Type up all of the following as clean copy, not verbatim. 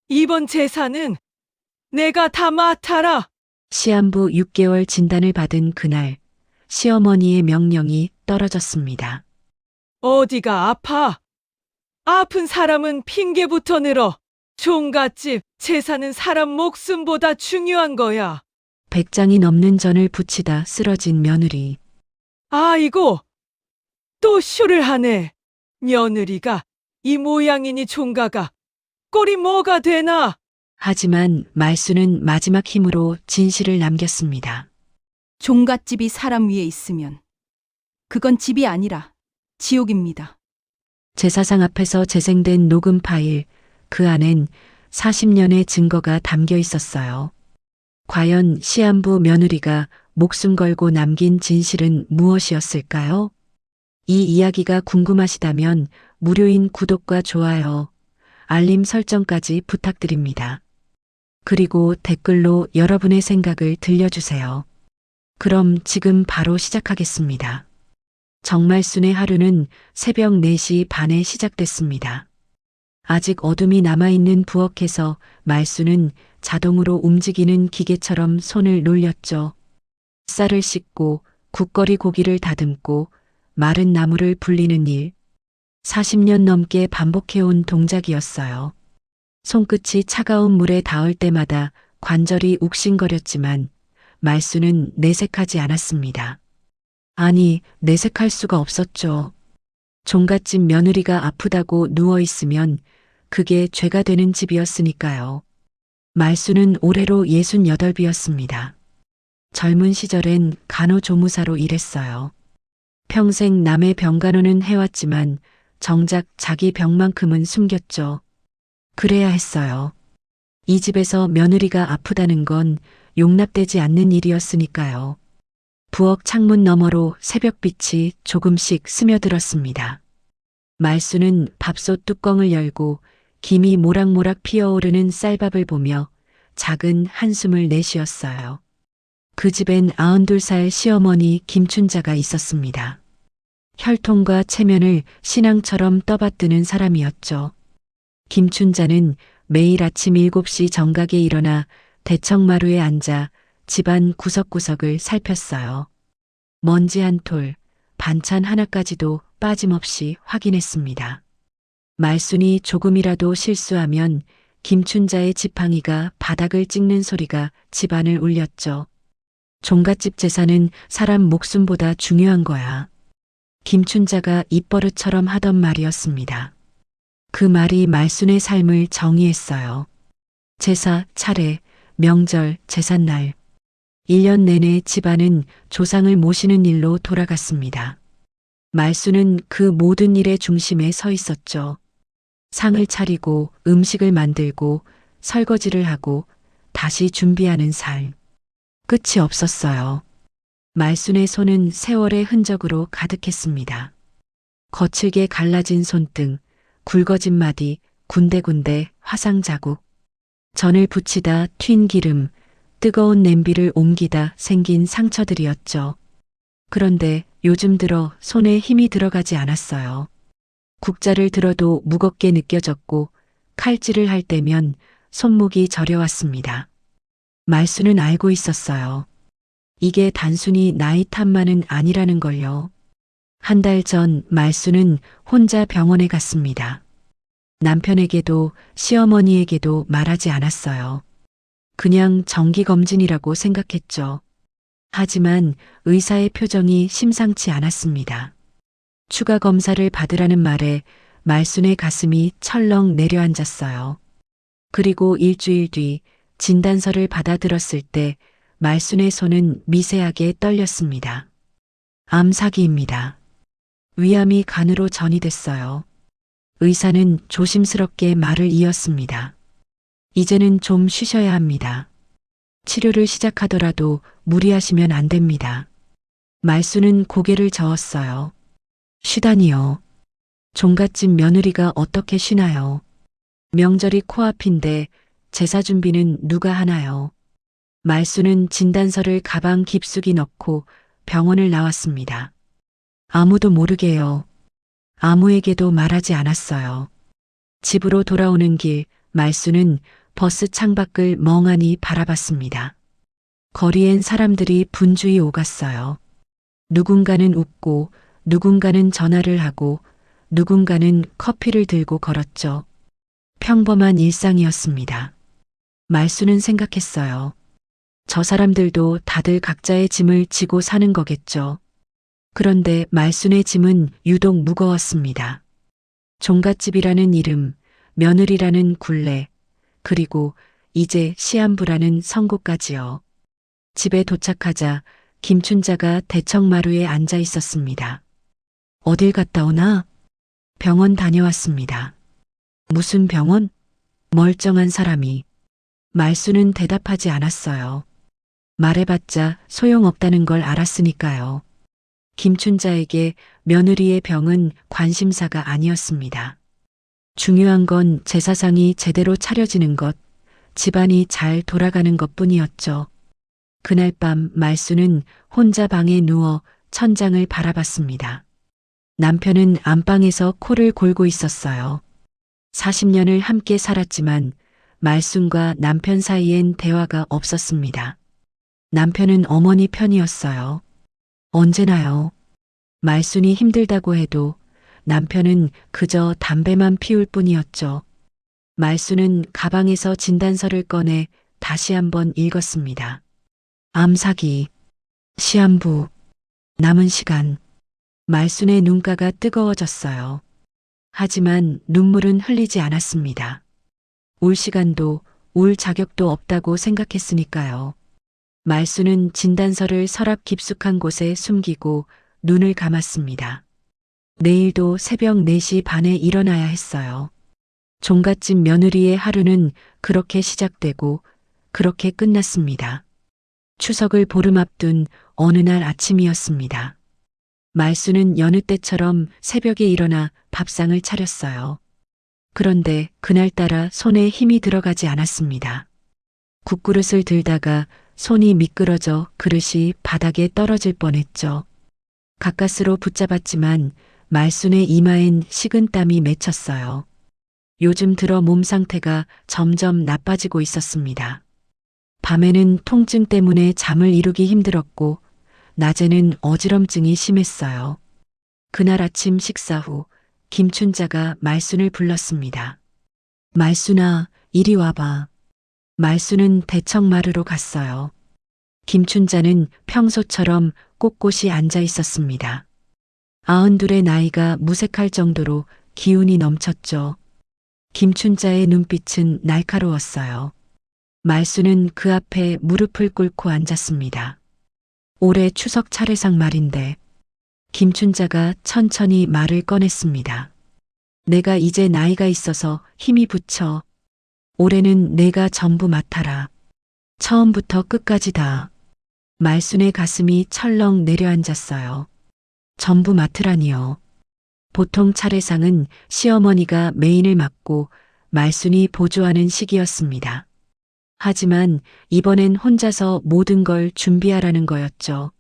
이번 제사는 내가 다 맡아라. 시한부 6개월 진단을 받은 그날 시어머니의 명령이 떨어졌습니다. 어디가 아파? 아픈 사람은 핑계부터 늘어. 종갓집 제사는 사람 목숨보다 중요한 거야. 100장이 넘는 전을 부치다 쓰러진 며느리. 아이고, 또 쇼를 하네. 며느리가 이 모양이니 종가가 꼴이 뭐가 되나? 하지만 말수는 마지막 힘으로 진실을 남겼습니다. 종갓집이 사람 위에 있으면 그건 집이 아니라 지옥입니다. 제사상 앞에서 재생된 녹음 파일, 그 안엔 40년의 증거가 담겨 있었어요. 과연 시한부 며느리가 목숨 걸고 남긴 진실은 무엇이었을까요? 이 이야기가 궁금하시다면 무료인 구독과 좋아요, 알림 설정까지 부탁드립니다. 그리고 댓글로 여러분의 생각을 들려주세요. 그럼 지금 바로 시작하겠습니다. 정말순의 하루는 새벽 4시 반에 시작됐습니다. 아직 어둠이 남아있는 부엌에서 말수는 자동으로 움직이는 기계처럼 손을 놀렸죠. 쌀을 씻고 국거리 고기를 다듬고 마른 나무를 불리는 일. 40년 넘게 반복해온 동작이었어요. 손끝이 차가운 물에 닿을 때마다 관절이 욱신거렸지만 말수는 내색하지 않았습니다. 아니, 내색할 수가 없었죠. 종갓집 며느리가 아프다고 누워있으면 그게 죄가 되는 집이었으니까요. 말수는 올해로 68이었습니다. 젊은 시절엔 간호조무사로 일했어요. 평생 남의 병간호는 해왔지만 정작 자기 병만큼은 숨겼죠. 그래야 했어요. 이 집에서 며느리가 아프다는 건 용납되지 않는 일이었으니까요. 부엌 창문 너머로 새벽빛이 조금씩 스며들었습니다. 말수는 밥솥 뚜껑을 열고 김이 모락모락 피어오르는 쌀밥을 보며 작은 한숨을 내쉬었어요. 그 집엔 92살 시어머니 김춘자가 있었습니다. 혈통과 체면을 신앙처럼 떠받드는 사람이었죠. 김춘자는 매일 아침 7시 정각에 일어나 대청마루에 앉아 집안 구석구석을 살폈어요. 먼지 한 톨, 반찬 하나까지도 빠짐없이 확인했습니다. 말순이 조금이라도 실수하면 김춘자의 지팡이가 바닥을 찍는 소리가 집안을 울렸죠. 종갓집 제사는 사람 목숨보다 중요한 거야. 김춘자가 입버릇처럼 하던 말이었습니다. 그 말이 말순의 삶을 정의했어요. 제사, 차례, 명절, 제삿날. 1년 내내 집안은 조상을 모시는 일로 돌아갔습니다. 말순은 그 모든 일의 중심에 서 있었죠. 상을 차리고 음식을 만들고 설거지를 하고 다시 준비하는 삶. 끝이 없었어요. 말순의 손은 세월의 흔적으로 가득했습니다. 거칠게 갈라진 손등, 굵어진 마디, 군데군데 화상 자국. 전을 붙이다 튄 기름, 뜨거운 냄비를 옮기다 생긴 상처들이었죠. 그런데 요즘 들어 손에 힘이 들어가지 않았어요. 국자를 들어도 무겁게 느껴졌고 칼질을 할 때면 손목이 저려왔습니다. 말수는 알고 있었어요. 이게 단순히 나이 탓만은 아니라는 걸요. 한 달 전 말수는 혼자 병원에 갔습니다. 남편에게도 시어머니에게도 말하지 않았어요. 그냥 정기검진이라고 생각했죠. 하지만 의사의 표정이 심상치 않았습니다. 추가 검사를 받으라는 말에 말순의 가슴이 철렁 내려앉았어요. 그리고 일주일 뒤 진단서를 받아들었을 때 말순의 손은 미세하게 떨렸습니다. 암사기입니다. 위암이 간으로 전이됐어요. 의사는 조심스럽게 말을 이었습니다. 이제는 좀 쉬셔야 합니다. 치료를 시작하더라도 무리하시면 안 됩니다. 말수는 고개를 저었어요. 쉬다니요. 종갓집 며느리가 어떻게 쉬나요? 명절이 코앞인데 제사 준비는 누가 하나요? 말수는 진단서를 가방 깊숙이 넣고 병원을 나왔습니다. 아무도 모르게요. 아무에게도 말하지 않았어요. 집으로 돌아오는 길 말수는 버스 창밖을 멍하니 바라봤습니다. 거리엔 사람들이 분주히 오갔어요. 누군가는 웃고 누군가는 전화를 하고 누군가는 커피를 들고 걸었죠. 평범한 일상이었습니다. 말수는 생각했어요. 저 사람들도 다들 각자의 짐을 지고 사는 거겠죠. 그런데 말순의 짐은 유독 무거웠습니다. 종갓집이라는 이름, 며느리라는 굴레, 그리고 이제 시한부라는 선고까지요. 집에 도착하자 김춘자가 대청마루에 앉아 있었습니다. 어딜 갔다 오나? 병원 다녀왔습니다. 무슨 병원? 멀쩡한 사람이. 말수는 대답하지 않았어요. 말해봤자 소용없다는 걸 알았으니까요. 김춘자에게 며느리의 병은 관심사가 아니었습니다. 중요한 건 제사상이 제대로 차려지는 것, 집안이 잘 돌아가는 것뿐이었죠. 그날 밤 말수는 혼자 방에 누워 천장을 바라봤습니다. 남편은 안방에서 코를 골고 있었어요. 40년을 함께 살았지만 말순과 남편 사이엔 대화가 없었습니다. 남편은 어머니 편이었어요. 언제나요. 말순이 힘들다고 해도 남편은 그저 담배만 피울 뿐이었죠. 말순은 가방에서 진단서를 꺼내 다시 한번 읽었습니다. 암사기, 시한부, 남은 시간. 말순의 눈가가 뜨거워졌어요. 하지만 눈물은 흘리지 않았습니다. 울 시간도 울 자격도 없다고 생각했으니까요. 말순은 진단서를 서랍 깊숙한 곳에 숨기고 눈을 감았습니다. 내일도 새벽 4시 반에 일어나야 했어요. 종갓집 며느리의 하루는 그렇게 시작되고 그렇게 끝났습니다. 추석을 보름 앞둔 어느 날 아침이었습니다. 말순은 여느 때처럼 새벽에 일어나 밥상을 차렸어요. 그런데 그날따라 손에 힘이 들어가지 않았습니다. 국그릇을 들다가 손이 미끄러져 그릇이 바닥에 떨어질 뻔했죠. 가까스로 붙잡았지만 말순의 이마엔 식은땀이 맺혔어요. 요즘 들어 몸 상태가 점점 나빠지고 있었습니다. 밤에는 통증 때문에 잠을 이루기 힘들었고 낮에는 어지럼증이 심했어요. 그날 아침 식사 후 김춘자가 말순을 불렀습니다. 말순아, 이리 와봐. 말순은 대청마루로 갔어요. 김춘자는 평소처럼 꼿꼿이 앉아 있었습니다. 92의 나이가 무색할 정도로 기운이 넘쳤죠. 김춘자의 눈빛은 날카로웠어요. 말순은 그 앞에 무릎을 꿇고 앉았습니다. 올해 추석 차례상 말인데 김춘자가 천천히 말을 꺼냈습니다. 내가 이제 나이가 있어서 힘이 붙여. 올해는 내가 전부 맡아라. 처음부터 끝까지 다. 말순의 가슴이 철렁 내려앉았어요. 전부 맡으라니요. 보통 차례상은 시어머니가 메인을 맡고 말순이 보조하는 시기였습니다. 하지만 이번엔 혼자서 모든 걸 준비하라는 거였죠.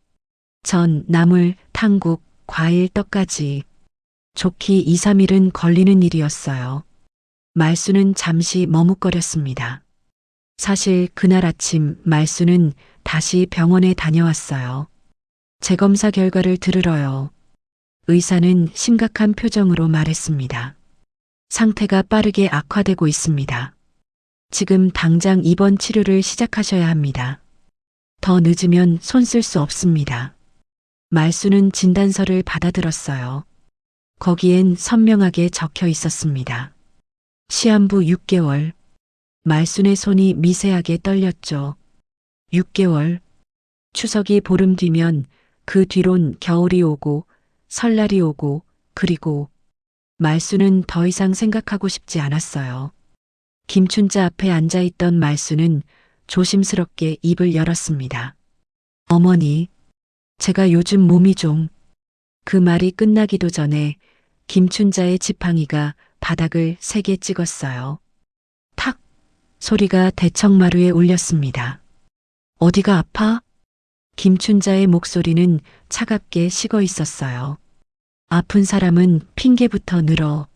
전, 나물, 탕국, 과일, 떡까지. 좋기 2, 3일은 걸리는 일이었어요. 말순은 잠시 머뭇거렸습니다. 사실 그날 아침 말순은 다시 병원에 다녀왔어요. 재검사 결과를 들으러요. 의사는 심각한 표정으로 말했습니다. 상태가 빠르게 악화되고 있습니다. 지금 당장 입원 치료를 시작하셔야 합니다. 더 늦으면 손 쓸 수 없습니다. 말순은 진단서를 받아들었어요. 거기엔 선명하게 적혀 있었습니다. 시한부 6개월. 말순의 손이 미세하게 떨렸죠. 6개월. 추석이 보름 뒤면 그 뒤론 겨울이 오고 설날이 오고 그리고 말순은 더 이상 생각하고 싶지 않았어요. 김춘자 앞에 앉아있던 말순은 조심스럽게 입을 열었습니다. 어머니, 제가 요즘 몸이 좀... 그 말이 끝나기도 전에 김춘자의 지팡이가 바닥을 세게 찍었어요. 탁! 소리가 대청마루에 울렸습니다. 어디가 아파? 김춘자의 목소리는 차갑게 식어 있었어요. 아픈 사람은 핑계부터 늘어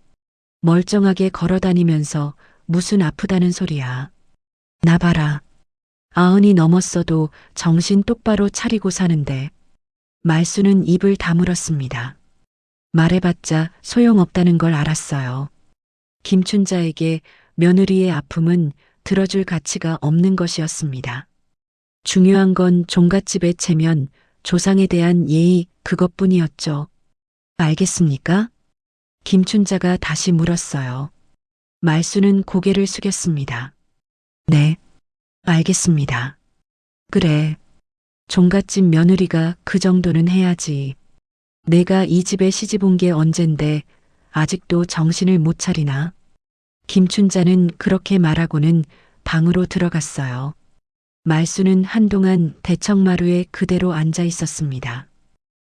멀쩡하게 걸어다니면서 무슨 아프다는 소리야. 나 봐라. 90이 넘었어도 정신 똑바로 차리고 사는데. 말수는 입을 다물었습니다. 말해봤자 소용없다는 걸 알았어요. 김춘자에게 며느리의 아픔은 들어줄 가치가 없는 것이었습니다. 중요한 건 종갓집의 체면, 조상에 대한 예의 그것뿐이었죠. 알겠습니까? 김춘자가 다시 물었어요. 말수는 고개를 숙였습니다. 네, 알겠습니다. 그래, 종갓집 며느리가 그 정도는 해야지. 내가 이 집에 시집 온 게 언젠데 아직도 정신을 못 차리나? 김춘자는 그렇게 말하고는 방으로 들어갔어요. 말수는 한동안 대청마루에 그대로 앉아 있었습니다.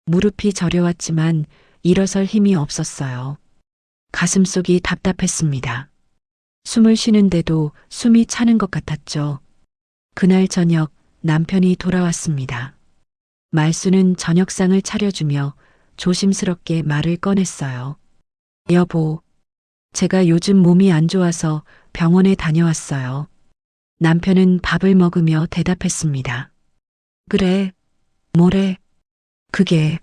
무릎이 저려왔지만 일어설 힘이 없었어요. 가슴속이 답답했습니다. 숨을 쉬는데도 숨이 차는 것 같았죠. 그날 저녁 남편이 돌아왔습니다. 말수는 저녁상을 차려주며 조심스럽게 말을 꺼냈어요. 여보, 제가 요즘 몸이 안 좋아서 병원에 다녀왔어요. 남편은 밥을 먹으며 대답했습니다. 그래, 뭐래? 그게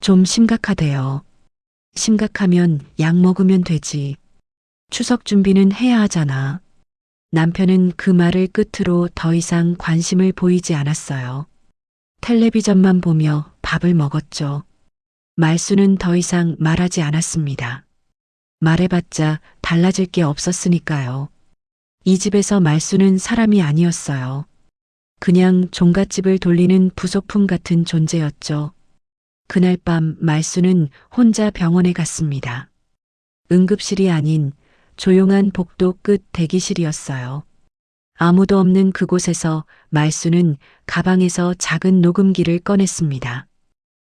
좀 심각하대요. 심각하면 약 먹으면 되지. 추석 준비는 해야 하잖아. 남편은 그 말을 끝으로 더 이상 관심을 보이지 않았어요. 텔레비전만 보며 밥을 먹었죠. 말수는 더 이상 말하지 않았습니다. 말해봤자 달라질 게 없었으니까요. 이 집에서 말수는 사람이 아니었어요. 그냥 종갓집을 돌리는 부속품 같은 존재였죠. 그날 밤 말수는 혼자 병원에 갔습니다. 응급실이 아닌 조용한 복도 끝 대기실이었어요. 아무도 없는 그곳에서 말수는 가방에서 작은 녹음기를 꺼냈습니다.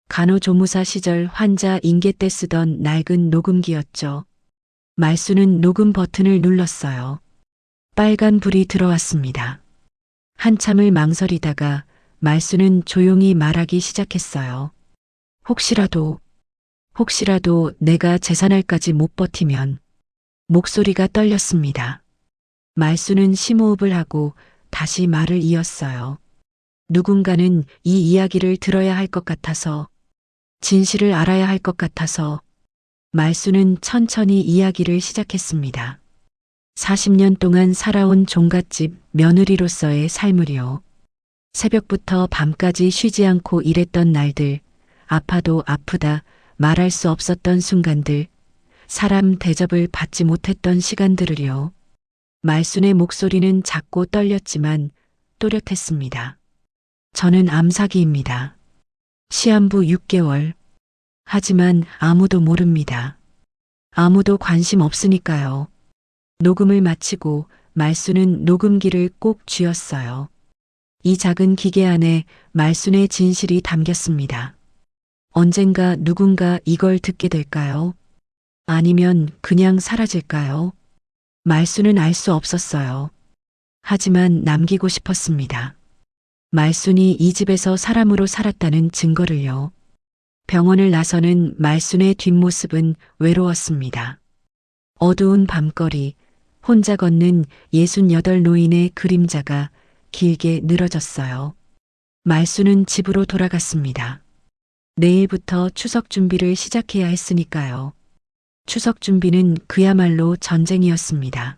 간호조무사 시절 환자 인계 때 쓰던 낡은 녹음기였죠. 말수는 녹음 버튼을 눌렀어요. 빨간 불이 들어왔습니다. 한참을 망설이다가 말수는 조용히 말하기 시작했어요. 혹시라도 내가 재산할까지 못 버티면. 목소리가 떨렸습니다. 말수는 심호흡을 하고 다시 말을 이었어요. 누군가는 이 이야기를 들어야 할 것 같아서, 진실을 알아야 할 것 같아서. 말수는 천천히 이야기를 시작했습니다. 40년 동안 살아온 종갓집 며느리로서의 삶을요. 새벽부터 밤까지 쉬지 않고 일했던 날들, 아파도 아프다 말할 수 없었던 순간들, 사람 대접을 받지 못했던 시간들을요. 말순의 목소리는 작고 떨렸지만 또렷했습니다. 저는 암사기입니다. 시한부 6개월. 하지만 아무도 모릅니다. 아무도 관심 없으니까요. 녹음을 마치고 말순은 녹음기를 꼭 쥐었어요. 이 작은 기계 안에 말순의 진실이 담겼습니다. 언젠가 누군가 이걸 듣게 될까요? 아니면 그냥 사라질까요? 말순은 알 수 없었어요. 하지만 남기고 싶었습니다. 말순이 이 집에서 사람으로 살았다는 증거를요. 병원을 나서는 말순의 뒷모습은 외로웠습니다. 어두운 밤거리, 혼자 걷는 68 노인의 그림자가 길게 늘어졌어요. 말순은 집으로 돌아갔습니다. 내일부터 추석 준비를 시작해야 했으니까요. 추석 준비는 그야말로 전쟁이었습니다.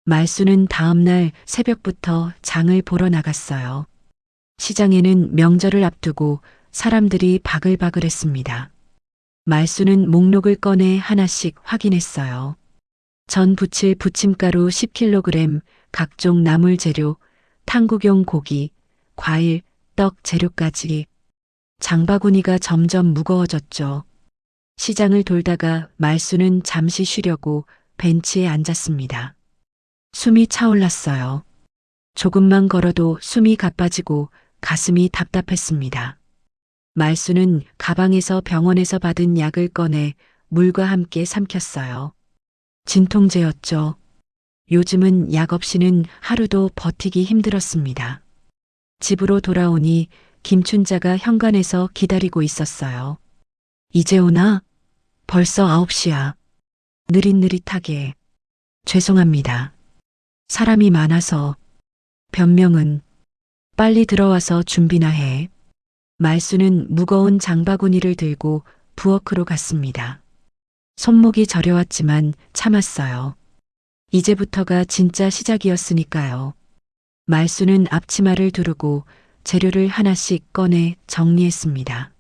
말순은 다음날 새벽부터 장을 보러 나갔어요. 시장에는 명절을 앞두고 사람들이 바글바글했습니다. 말순은 목록을 꺼내 하나씩 확인했어요. 전 부칠 부침가루 10kg, 각종 나물 재료, 탕국용 고기, 과일, 떡 재료까지. 장바구니가 점점 무거워졌죠. 시장을 돌다가 말순은 잠시 쉬려고 벤치에 앉았습니다. 숨이 차올랐어요. 조금만 걸어도 숨이 가빠지고 가슴이 답답했습니다. 말순은 가방에서 병원에서 받은 약을 꺼내 물과 함께 삼켰어요. 진통제였죠. 요즘은 약 없이는 하루도 버티기 힘들었습니다. 집으로 돌아오니 김춘자가 현관에서 기다리고 있었어요. 이제 오나? 벌써 9시야. 느릿느릿하게. 죄송합니다. 사람이 많아서. 변명은 빨리 들어와서 준비나 해. 말수는 무거운 장바구니를 들고 부엌으로 갔습니다. 손목이 저려왔지만 참았어요. 이제부터가 진짜 시작이었으니까요. 말수는 앞치마를 두르고 재료를 하나씩 꺼내 정리했습니다.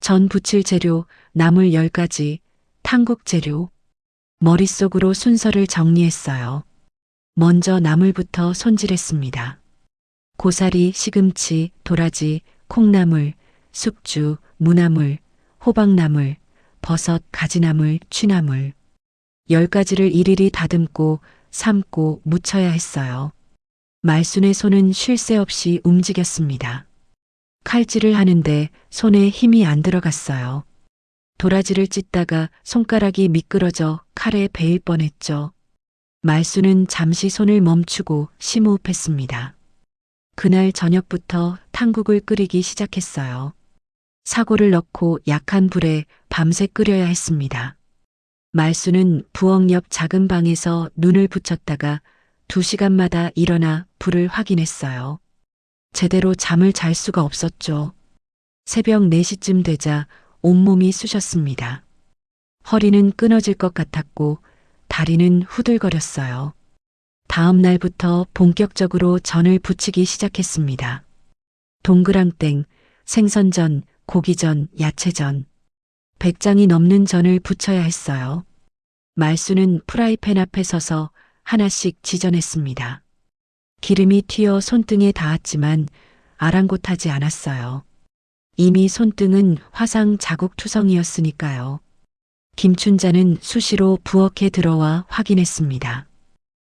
전 부칠 재료, 나물 10가지, 탕국 재료. 머릿속으로 순서를 정리했어요. 먼저 나물부터 손질했습니다. 고사리, 시금치, 도라지, 콩나물, 숙주, 무나물, 호박나물, 버섯, 가지나물, 취나물. 10가지를 일일이 다듬고 삶고 무쳐야 했어요. 말순의 손은 쉴 새 없이 움직였습니다. 칼질을 하는데 손에 힘이 안 들어갔어요. 도라지를 찢다가 손가락이 미끄러져 칼에 베일 뻔했죠. 말수는 잠시 손을 멈추고 심호흡했습니다. 그날 저녁부터 탕국을 끓이기 시작했어요. 사고를 넣고 약한 불에 밤새 끓여야 했습니다. 말수는 부엌 옆 작은 방에서 눈을 붙였다가 2시간마다 일어나 불을 확인했어요. 제대로 잠을 잘 수가 없었죠. 새벽 4시쯤 되자 온몸이 쑤셨습니다. 허리는 끊어질 것 같았고 다리는 후들거렸어요. 다음 날부터 본격적으로 전을 부치기 시작했습니다. 동그랑땡, 생선전, 고기전, 야채전. 100장이 넘는 전을 부쳐야 했어요. 말수는 프라이팬 앞에 서서 하나씩 지전했습니다. 기름이 튀어 손등에 닿았지만 아랑곳하지 않았어요. 이미 손등은 화상 자국 투성이었으니까요. 김춘자는 수시로 부엌에 들어와 확인했습니다.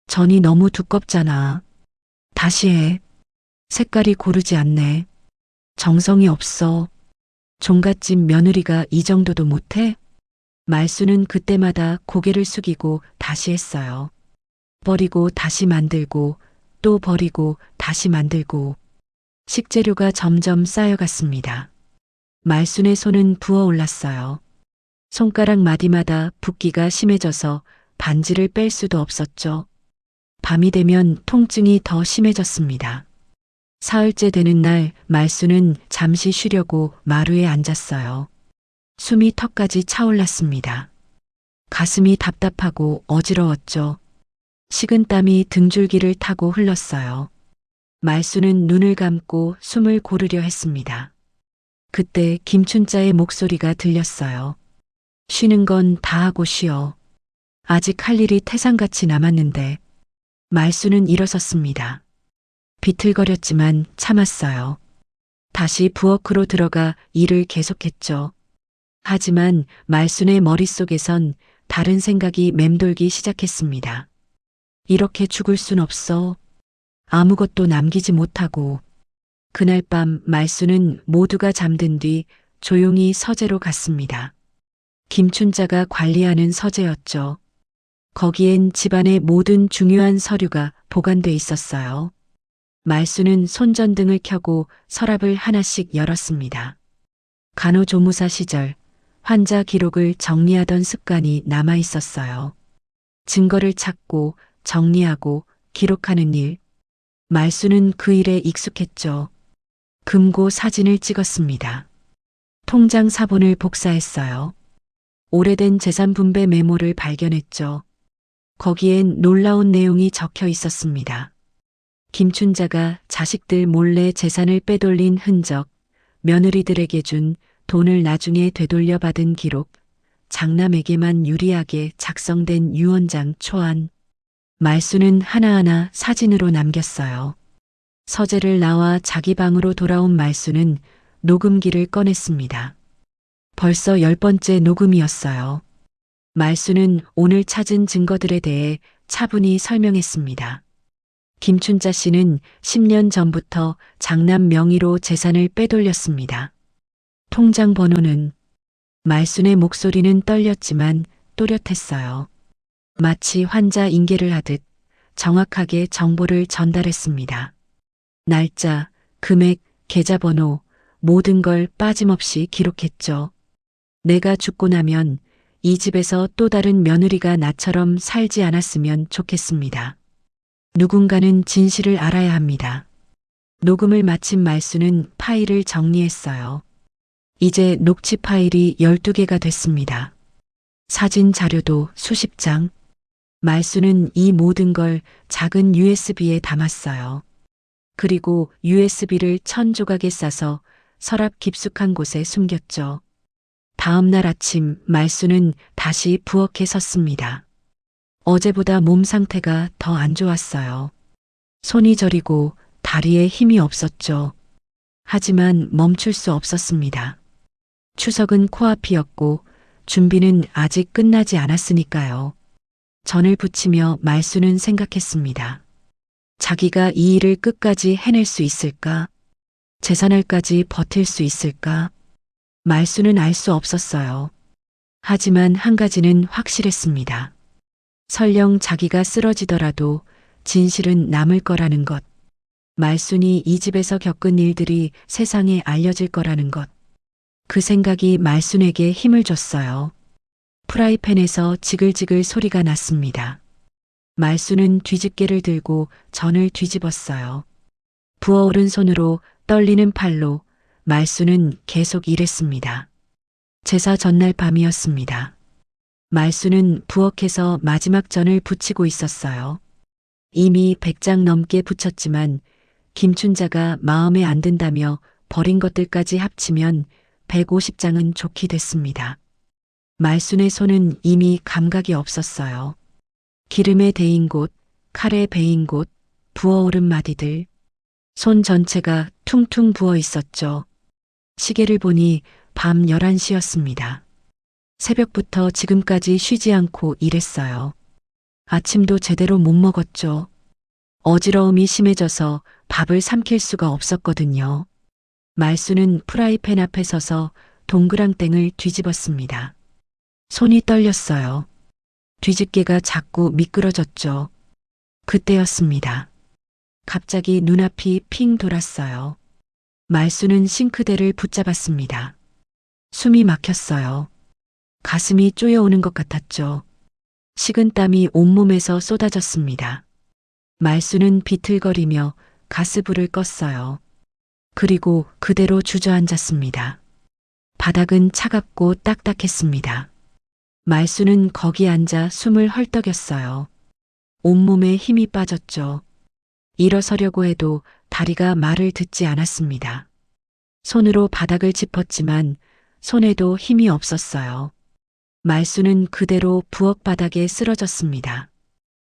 전이 너무 두껍잖아. 다시 해. 색깔이 고르지 않네. 정성이 없어. 종갓집 며느리가 이 정도도 못해? 말수는 그때마다 고개를 숙이고 다시 했어요. 버리고 다시 만들고 또 버리고 다시 만들고 식재료가 점점 쌓여갔습니다. 말순의 손은 부어올랐어요. 손가락 마디마다 붓기가 심해져서 반지를 뺄 수도 없었죠. 밤이 되면 통증이 더 심해졌습니다. 사흘째 되는 날 말수는 잠시 쉬려고 마루에 앉았어요. 숨이 턱까지 차올랐습니다. 가슴이 답답하고 어지러웠죠. 식은땀이 등줄기를 타고 흘렀어요. 말수는 눈을 감고 숨을 고르려 했습니다. 그때 김춘자의 목소리가 들렸어요. 쉬는 건 다 하고 쉬어. 아직 할 일이 태산같이 남았는데. 말수는 일어섰습니다. 비틀거렸지만 참았어요. 다시 부엌으로 들어가 일을 계속했죠. 하지만 말순의 머릿속에선 다른 생각이 맴돌기 시작했습니다. 이렇게 죽을 순 없어. 아무것도 남기지 못하고. 그날 밤 말수는 모두가 잠든 뒤 조용히 서재로 갔습니다. 김춘자가 관리하는 서재였죠. 거기엔 집안의 모든 중요한 서류가 보관돼 있었어요. 말수는 손전등을 켜고 서랍을 하나씩 열었습니다. 간호조무사 시절 환자 기록을 정리하던 습관이 남아 있었어요. 증거를 찾고 정리하고 기록하는 일. 말수는 그 일에 익숙했죠. 금고 사진을 찍었습니다. 통장 사본을 복사했어요. 오래된 재산 분배 메모를 발견했죠. 거기엔 놀라운 내용이 적혀 있었습니다. 김춘자가 자식들 몰래 재산을 빼돌린 흔적, 며느리들에게 준 돈을 나중에 되돌려 받은 기록, 장남에게만 유리하게 작성된 유언장 초안. 말수는 하나하나 사진으로 남겼어요. 서재를 나와 자기 방으로 돌아온 말수는 녹음기를 꺼냈습니다. 벌써 10번째 녹음이었어요. 말수는 오늘 찾은 증거들에 대해 차분히 설명했습니다. 김춘자 씨는 10년 전부터 장남 명의로 재산을 빼돌렸습니다. 통장 번호는. 말순의 목소리는 떨렸지만 또렷했어요. 마치 환자 인계를 하듯 정확하게 정보를 전달했습니다. 날짜, 금액, 계좌번호, 모든 걸 빠짐없이 기록했죠. 내가 죽고 나면 이 집에서 또 다른 며느리가 나처럼 살지 않았으면 좋겠습니다. 누군가는 진실을 알아야 합니다. 녹음을 마친 말수는 파일을 정리했어요. 이제 녹취 파일이 12개가 됐습니다. 사진 자료도 수십 장. 말수는 이 모든 걸 작은 USB에 담았어요. 그리고 USB를 1000조각에 싸서 서랍 깊숙한 곳에 숨겼죠. 다음 날 아침 말수는 다시 부엌에 섰습니다. 어제보다 몸 상태가 더 안 좋았어요. 손이 저리고 다리에 힘이 없었죠. 하지만 멈출 수 없었습니다. 추석은 코앞이었고 준비는 아직 끝나지 않았으니까요. 전을 부치며 말수는 생각했습니다. 자기가 이 일을 끝까지 해낼 수 있을까? 재산할까지 버틸 수 있을까? 말수는 알 수 없었어요. 하지만 한 가지는 확실했습니다. 설령 자기가 쓰러지더라도 진실은 남을 거라는 것. 말순이 이 집에서 겪은 일들이 세상에 알려질 거라는 것. 그 생각이 말순에게 힘을 줬어요. 프라이팬에서 지글지글 소리가 났습니다. 말순은 뒤집개를 들고 전을 뒤집었어요. 부어오른 손으로 떨리는 팔로 말순은 계속 일했습니다. 제사 전날 밤이었습니다. 말순은 부엌에서 마지막 전을 부치고 있었어요. 이미 100장 넘게 부쳤지만 김춘자가 마음에 안 든다며 버린 것들까지 합치면 150장은 좋게 됐습니다. 말순의 손은 이미 감각이 없었어요. 기름에 데인 곳, 칼에 베인 곳, 부어오른 마디들. 손 전체가 퉁퉁 부어 있었죠. 시계를 보니 밤 11시였습니다. 새벽부터 지금까지 쉬지 않고 일했어요. 아침도 제대로 못 먹었죠. 어지러움이 심해져서 밥을 삼킬 수가 없었거든요. 말수는 프라이팬 앞에 서서 동그랑땡을 뒤집었습니다. 손이 떨렸어요. 뒤집개가 자꾸 미끄러졌죠. 그때였습니다. 갑자기 눈앞이 핑 돌았어요. 말수는 싱크대를 붙잡았습니다. 숨이 막혔어요. 가슴이 쪼여오는 것 같았죠. 식은땀이 온몸에서 쏟아졌습니다. 말수는 비틀거리며 가스불을 껐어요. 그리고 그대로 주저앉았습니다. 바닥은 차갑고 딱딱했습니다. 말수는 거기 앉아 숨을 헐떡였어요. 온몸에 힘이 빠졌죠. 일어서려고 해도 다리가 말을 듣지 않았습니다. 손으로 바닥을 짚었지만 손에도 힘이 없었어요. 말수는 그대로 부엌 바닥에 쓰러졌습니다.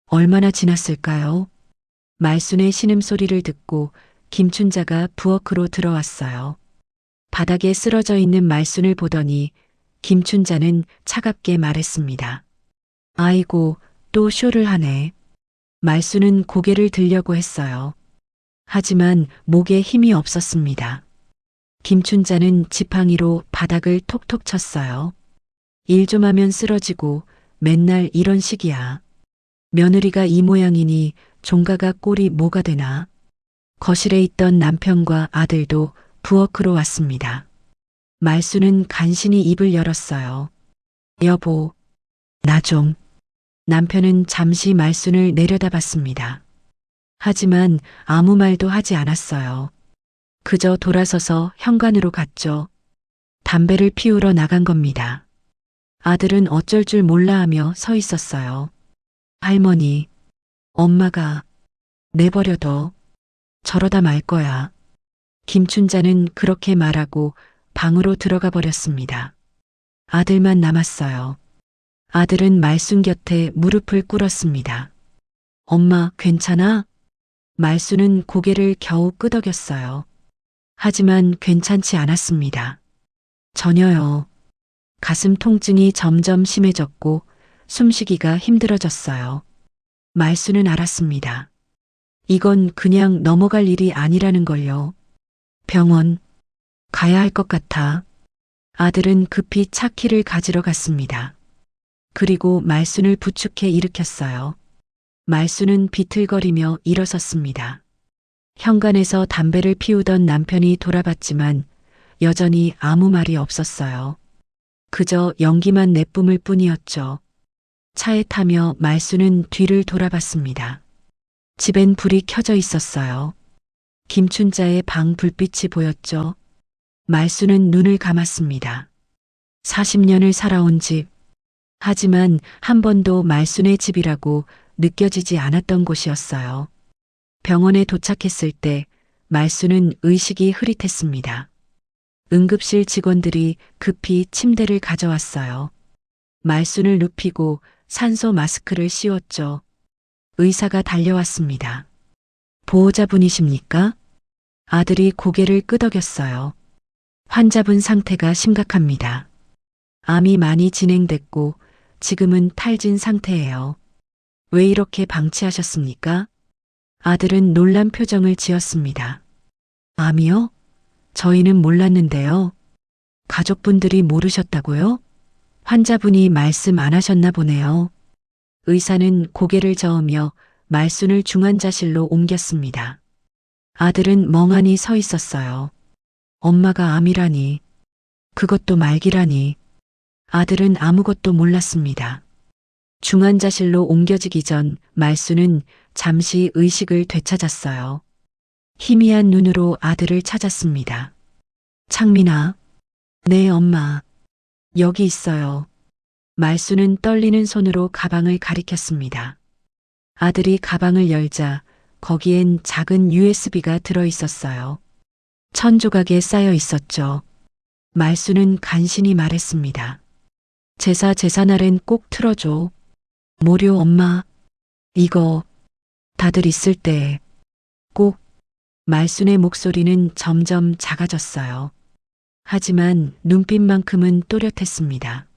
얼마나 지났을까요? 말순의 신음소리를 듣고 김춘자가 부엌으로 들어왔어요. 바닥에 쓰러져 있는 말순을 보더니 김춘자는 차갑게 말했습니다. 아이고, 또 쇼를 하네. 말순은 고개를 들려고 했어요. 하지만 목에 힘이 없었습니다. 김춘자는 지팡이로 바닥을 톡톡 쳤어요. 일 좀 하면 쓰러지고 맨날 이런 식이야. 며느리가 이 모양이니 종가가 꼴이 뭐가 되나. 거실에 있던 남편과 아들도 부엌으로 왔습니다. 말수는 간신히 입을 열었어요. 여보, 나 좀. 남편은 잠시 말순을 내려다봤습니다. 하지만 아무 말도 하지 않았어요. 그저 돌아서서 현관으로 갔죠. 담배를 피우러 나간 겁니다. 아들은 어쩔 줄 몰라 하며 서 있었어요. 할머니, 엄마가 내버려둬. 저러다 말 거야. 김춘자는 그렇게 말하고 방으로 들어가 버렸습니다. 아들만 남았어요. 아들은 말순 곁에 무릎을 꿇었습니다. 엄마, 괜찮아? 말순은 고개를 겨우 끄덕였어요. 하지만 괜찮지 않았습니다. 전혀요. 가슴 통증이 점점 심해졌고 숨쉬기가 힘들어졌어요. 말수는 알았습니다. 이건 그냥 넘어갈 일이 아니라는 걸요. 병원 가야 할 것 같아. 아들은 급히 차키를 가지러 갔습니다. 그리고 말순을 부축해 일으켰어요. 말순은 비틀거리며 일어섰습니다. 현관에서 담배를 피우던 남편이 돌아봤지만 여전히 아무 말이 없었어요. 그저 연기만 내뿜을 뿐이었죠. 차에 타며 말수는 뒤를 돌아봤습니다. 집엔 불이 켜져 있었어요. 김춘자의 방 불빛이 보였죠. 말수는 눈을 감았습니다. 40년을 살아온 집. 하지만 한 번도 말순의 집이라고 느껴지지 않았던 곳이었어요. 병원에 도착했을 때 말수는 의식이 흐릿했습니다. 응급실 직원들이 급히 침대를 가져왔어요. 말순을 눕히고 산소 마스크를 씌웠죠. 의사가 달려왔습니다. 보호자분이십니까? 아들이 고개를 끄덕였어요. 환자분 상태가 심각합니다. 암이 많이 진행됐고 지금은 탈진 상태예요. 왜 이렇게 방치하셨습니까? 아들은 놀란 표정을 지었습니다. 암이요? 저희는 몰랐는데요. 가족분들이 모르셨다고요? 환자분이 말씀 안 하셨나 보네요. 의사는 고개를 저으며 말순을 중환자실로 옮겼습니다. 아들은 멍하니 서 있었어요. 엄마가 암이라니. 그것도 말기라니. 아들은 아무것도 몰랐습니다. 중환자실로 옮겨지기 전 말수는 잠시 의식을 되찾았어요. 희미한 눈으로 아들을 찾았습니다. 창민아. 네, 엄마. 여기 있어요. 말수는 떨리는 손으로 가방을 가리켰습니다. 아들이 가방을 열자 거기엔 작은 USB가 들어 있었어요. 1000조각에 쌓여 있었죠. 말수는 간신히 말했습니다. 제사날엔 꼭 틀어줘. 모료 엄마. 이거 다들 있을 때 꼭. 말순의 목소리는 점점 작아졌어요. 하지만 눈빛만큼은 또렷했습니다.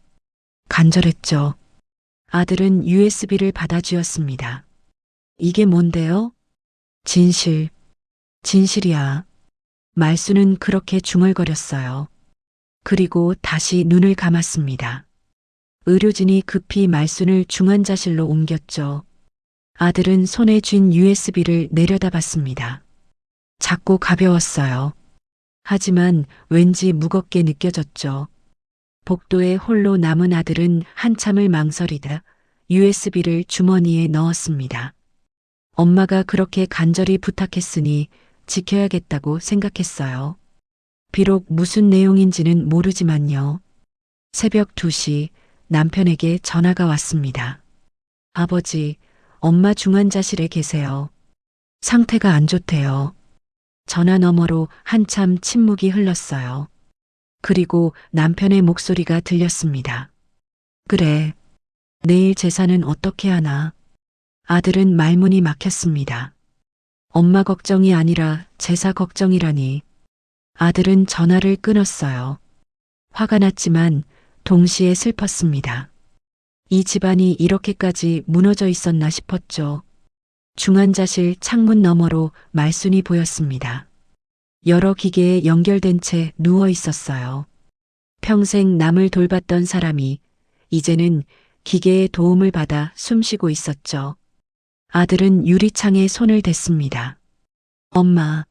간절했죠. 아들은 USB를 받아쥐었습니다. 이게 뭔데요? 진실. 진실이야. 말수는 그렇게 중얼거렸어요. 그리고 다시 눈을 감았습니다. 의료진이 급히 말순을 중환자실로 옮겼죠. 아들은 손에 쥔 USB를 내려다봤습니다. 작고 가벼웠어요. 하지만 왠지 무겁게 느껴졌죠. 복도에 홀로 남은 아들은 한참을 망설이다 USB를 주머니에 넣었습니다. 엄마가 그렇게 간절히 부탁했으니 지켜야겠다고 생각했어요. 비록 무슨 내용인지는 모르지만요. 새벽 2시 남편에게 전화가 왔습니다. 아버지, 엄마 중환자실에 계세요. 상태가 안 좋대요. 전화 너머로 한참 침묵이 흘렀어요. 그리고 남편의 목소리가 들렸습니다. 그래. 내일 제사는 어떻게 하나? 아들은 말문이 막혔습니다. 엄마 걱정이 아니라 제사 걱정이라니. 아들은 전화를 끊었어요. 화가 났지만 동시에 슬펐습니다. 이 집안이 이렇게까지 무너져 있었나 싶었죠. 중환자실 창문 너머로 말순이 보였습니다. 여러 기계에 연결된 채 누워 있었어요. 평생 남을 돌봤던 사람이 이제는 기계의 도움을 받아 숨쉬고 있었죠. 아들은 유리창에 손을 댔습니다. 엄마,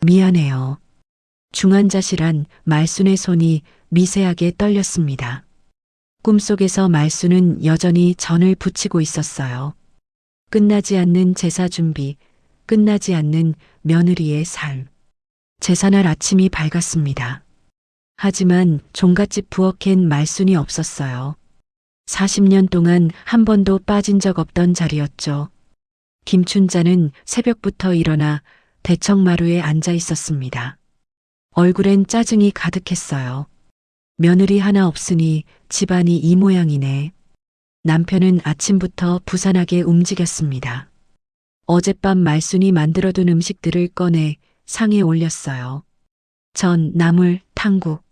미안해요. 중환자실 안 말순의 손이 미세하게 떨렸습니다. 꿈속에서 말순은 여전히 전을 붙이고 있었어요. 끝나지 않는 제사 준비, 끝나지 않는 며느리의 삶. 제사날 아침이 밝았습니다. 하지만 종갓집 부엌엔 말순이 없었어요. 40년 동안 한 번도 빠진 적 없던 자리였죠. 김춘자는 새벽부터 일어나 대청마루에 앉아 있었습니다. 얼굴엔 짜증이 가득했어요. 며느리 하나 없으니 집안이 이 모양이네. 남편은 아침부터 부산하게 움직였습니다. 어젯밤 말순이 만들어둔 음식들을 꺼내 상에 올렸어요. 전, 나물, 탕국.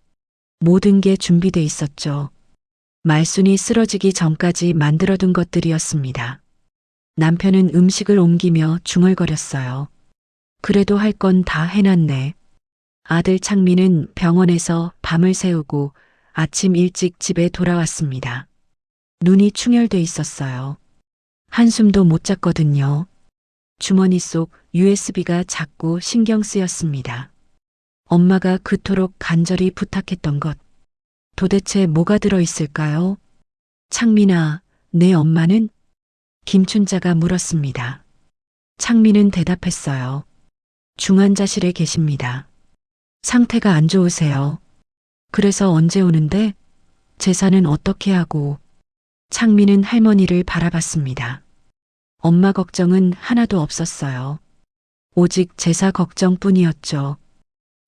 모든 게 준비돼 있었죠. 말순이 쓰러지기 전까지 만들어둔 것들이었습니다. 남편은 음식을 옮기며 중얼거렸어요. 그래도 할 건 다 해놨네. 아들 창민은 병원에서 밤을 새우고 아침 일찍 집에 돌아왔습니다. 눈이 충혈돼 있었어요. 한숨도 못 잤거든요. 주머니 속 USB가 자꾸 신경 쓰였습니다. 엄마가 그토록 간절히 부탁했던 것. 도대체 뭐가 들어있을까요? 창민아, 내 엄마는? 김춘자가 물었습니다. 창민은 대답했어요. 중환자실에 계십니다. 상태가 안 좋으세요. 그래서 언제 오는데? 제사는 어떻게 하고? 창민은 할머니를 바라봤습니다. 엄마 걱정은 하나도 없었어요. 오직 제사 걱정뿐이었죠.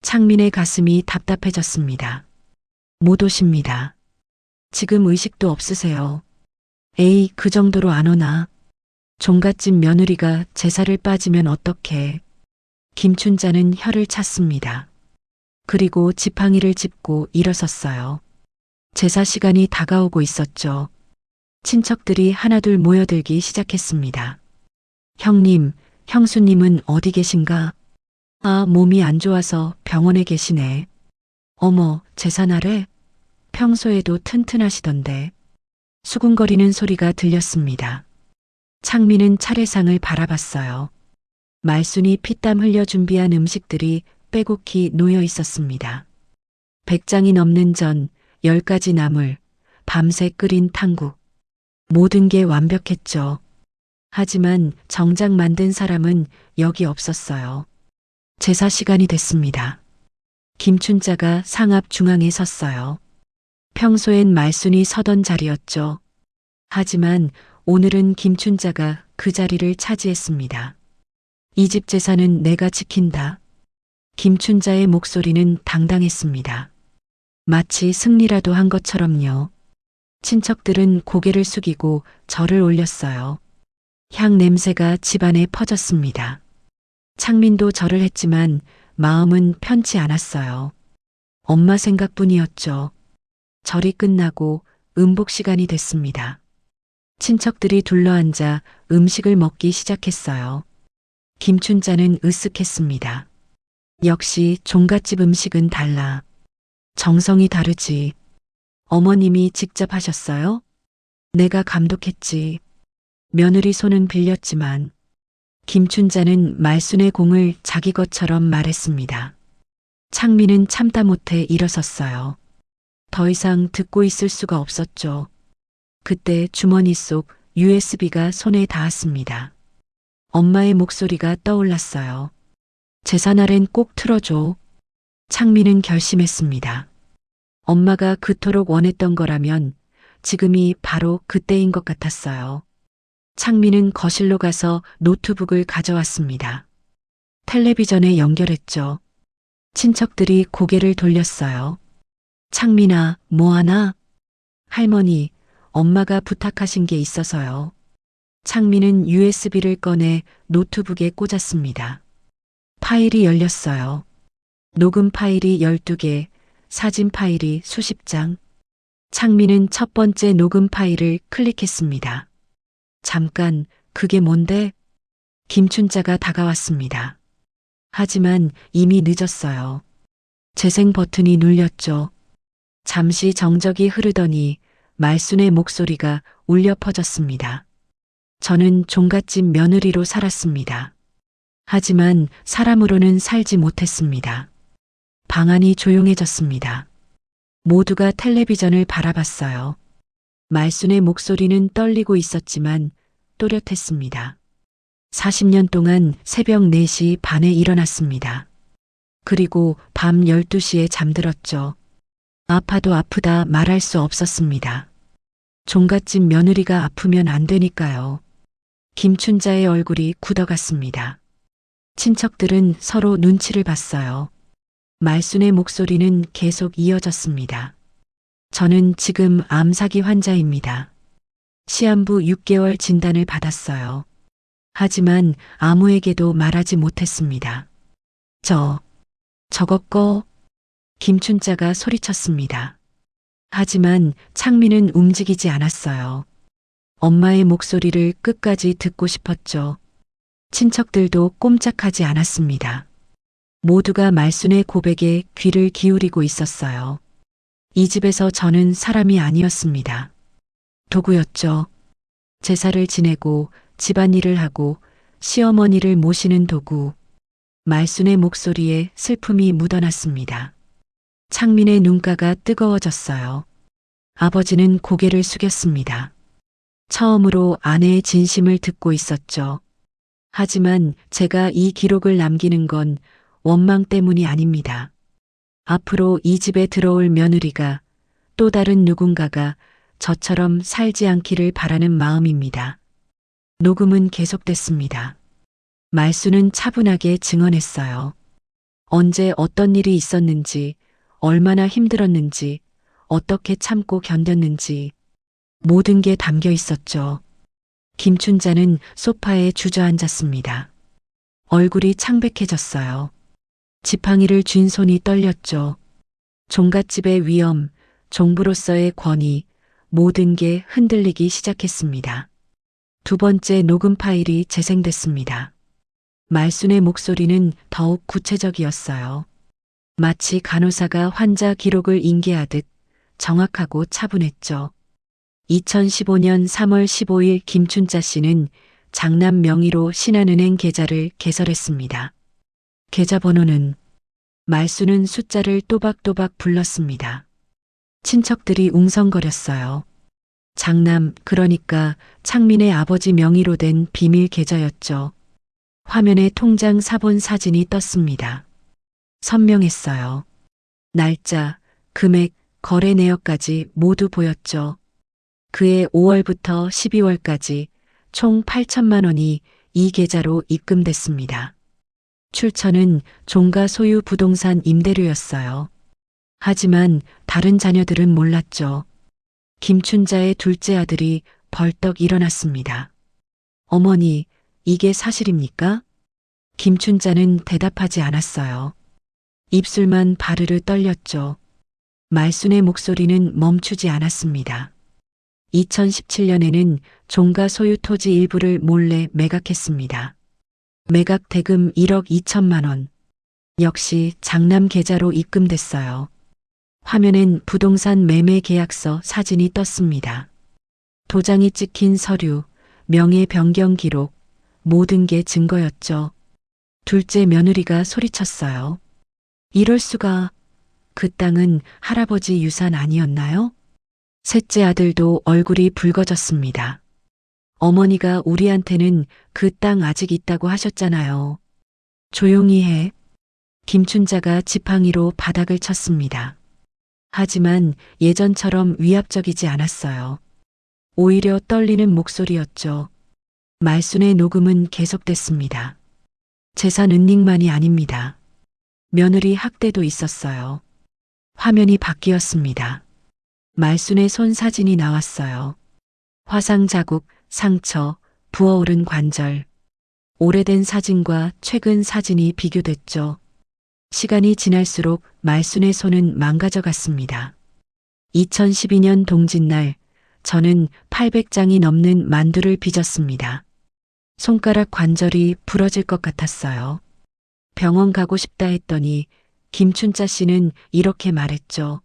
창민의 가슴이 답답해졌습니다. 못 오십니다. 지금 의식도 없으세요. 에이, 그 정도로 안 오나. 종갓집 며느리가 제사를 빠지면 어떡해. 김춘자는 혀를 찼습니다. 그리고 지팡이를 짚고 일어섰어요. 제사 시간이 다가오고 있었죠. 친척들이 하나둘 모여들기 시작했습니다. 형님, 형수님은 어디 계신가? 아, 몸이 안 좋아서 병원에 계시네. 어머, 제사날에? 평소에도 튼튼하시던데. 수군거리는 소리가 들렸습니다. 창민은 차례상을 바라봤어요. 말순이 피땀 흘려 준비한 음식들이 빼곡히 놓여 있었습니다. 100장이 넘는 전, 10가지 나물, 밤새 끓인 탕국. 모든 게 완벽했죠. 하지만 정작 만든 사람은 여기 없었어요. 제사 시간이 됐습니다. 김춘자가 상 앞 중앙에 섰어요. 평소엔 말순이 서던 자리였죠. 하지만 오늘은 김춘자가 그 자리를 차지했습니다. 이 집 제사는 내가 지킨다. 김춘자의 목소리는 당당했습니다. 마치 승리라도 한 것처럼요. 친척들은 고개를 숙이고 절을 올렸어요. 향 냄새가 집안에 퍼졌습니다. 창민도 절을 했지만 마음은 편치 않았어요. 엄마 생각뿐이었죠. 절이 끝나고 음복 시간이 됐습니다. 친척들이 둘러앉아 음식을 먹기 시작했어요. 김춘자는 으쓱했습니다. 역시 종갓집 음식은 달라. 정성이 다르지. 어머님이 직접 하셨어요? 내가 감독했지. 며느리 손은 빌렸지만 김춘자는 말순의 공을 자기 것처럼 말했습니다. 창민은 참다 못해 일어섰어요. 더 이상 듣고 있을 수가 없었죠. 그때 주머니 속 USB가 손에 닿았습니다. 엄마의 목소리가 떠올랐어요. 제사날엔 꼭 틀어줘. 창민은 결심했습니다. 엄마가 그토록 원했던 거라면 지금이 바로 그때인 것 같았어요. 창민은 거실로 가서 노트북을 가져왔습니다. 텔레비전에 연결했죠. 친척들이 고개를 돌렸어요. 창민아, 뭐하나? 할머니, 엄마가 부탁하신 게 있어서요. 창민은 USB를 꺼내 노트북에 꽂았습니다. 파일이 열렸어요. 녹음 파일이 12개, 사진 파일이 수십 장. 창민은 첫 번째 녹음 파일을 클릭했습니다. 잠깐, 그게 뭔데? 김춘자가 다가왔습니다. 하지만 이미 늦었어요. 재생 버튼이 눌렸죠. 잠시 정적이 흐르더니 말순의 목소리가 울려 퍼졌습니다. 저는 종갓집 며느리로 살았습니다. 하지만 사람으로는 살지 못했습니다. 방 안이 조용해졌습니다. 모두가 텔레비전을 바라봤어요. 말순의 목소리는 떨리고 있었지만 또렷했습니다. 40년 동안 새벽 4시 반에 일어났습니다. 그리고 밤 12시에 잠들었죠. 아파도 아프다 말할 수 없었습니다. 종갓집 며느리가 아프면 안 되니까요. 김춘자의 얼굴이 굳어갔습니다. 친척들은 서로 눈치를 봤어요. 말순의 목소리는 계속 이어졌습니다. 저는 지금 암사기 환자입니다. 시한부 6개월 진단을 받았어요. 하지만 아무에게도 말하지 못했습니다. 저것 거? 김춘자가 소리쳤습니다. 하지만 창민은 움직이지 않았어요. 엄마의 목소리를 끝까지 듣고 싶었죠. 친척들도 꼼짝하지 않았습니다. 모두가 말순의 고백에 귀를 기울이고 있었어요. 이 집에서 저는 사람이 아니었습니다. 도구였죠. 제사를 지내고 집안일을 하고 시어머니를 모시는 도구. 말순의 목소리에 슬픔이 묻어났습니다. 창민의 눈가가 뜨거워졌어요. 아버지는 고개를 숙였습니다. 처음으로 아내의 진심을 듣고 있었죠. 하지만 제가 이 기록을 남기는 건 원망 때문이 아닙니다. 앞으로 이 집에 들어올 며느리가 또 다른 누군가가 저처럼 살지 않기를 바라는 마음입니다. 녹음은 계속됐습니다. 말수는 차분하게 증언했어요. 언제 어떤 일이 있었는지, 얼마나 힘들었는지, 어떻게 참고 견뎠는지 모든 게 담겨 있었죠. 김춘자는 소파에 주저앉았습니다. 얼굴이 창백해졌어요. 지팡이를 쥔 손이 떨렸죠. 종갓집의 위엄, 종부로서의 권위, 모든 게 흔들리기 시작했습니다. 두 번째 녹음 파일이 재생됐습니다. 말순의 목소리는 더욱 구체적이었어요. 마치 간호사가 환자 기록을 인계하듯 정확하고 차분했죠. 2015년 3월 15일 김춘자 씨는 장남 명의로 신한은행 계좌를 개설했습니다. 계좌번호는 말수는 숫자를 또박또박 불렀습니다. 친척들이 웅성거렸어요. 장남, 그러니까 창민의 아버지 명의로 된 비밀 계좌였죠. 화면에 통장 사본 사진이 떴습니다. 선명했어요. 날짜, 금액, 거래 내역까지 모두 보였죠. 그해 5월부터 12월까지 총 8천만 원이 이 계좌로 입금됐습니다. 출처는 종가 소유 부동산 임대료였어요. 하지만 다른 자녀들은 몰랐죠. 김춘자의 둘째 아들이 벌떡 일어났습니다. 어머니, 이게 사실입니까? 김춘자는 대답하지 않았어요. 입술만 바르르 떨렸죠. 말순의 목소리는 멈추지 않았습니다. 2017년에는 종가 소유 토지 일부를 몰래 매각했습니다. 매각 대금 1억 2천만 원. 역시 장남 계좌로 입금됐어요. 화면엔 부동산 매매 계약서 사진이 떴습니다. 도장이 찍힌 서류, 명예 변경 기록, 모든 게 증거였죠. 둘째 며느리가 소리쳤어요. 이럴 수가. 그 땅은 할아버지 유산 아니었나요? 셋째 아들도 얼굴이 붉어졌습니다. 어머니가 우리한테는 그 땅 아직 있다고 하셨잖아요. 조용히 해. 김춘자가 지팡이로 바닥을 쳤습니다. 하지만 예전처럼 위압적이지 않았어요. 오히려 떨리는 목소리였죠. 말순의 녹음은 계속됐습니다. 재산 은닉만이 아닙니다. 며느리 학대도 있었어요. 화면이 바뀌었습니다. 말순의 손 사진이 나왔어요. 화상 자국, 상처, 부어오른 관절. 오래된 사진과 최근 사진이 비교됐죠. 시간이 지날수록 말순의 손은 망가져 갔습니다. 2012년 동짓날 저는 800장이 넘는 만두를 빚었습니다. 손가락 관절이 부러질 것 같았어요. 병원 가고 싶다 했더니 김춘자 씨는 이렇게 말했죠.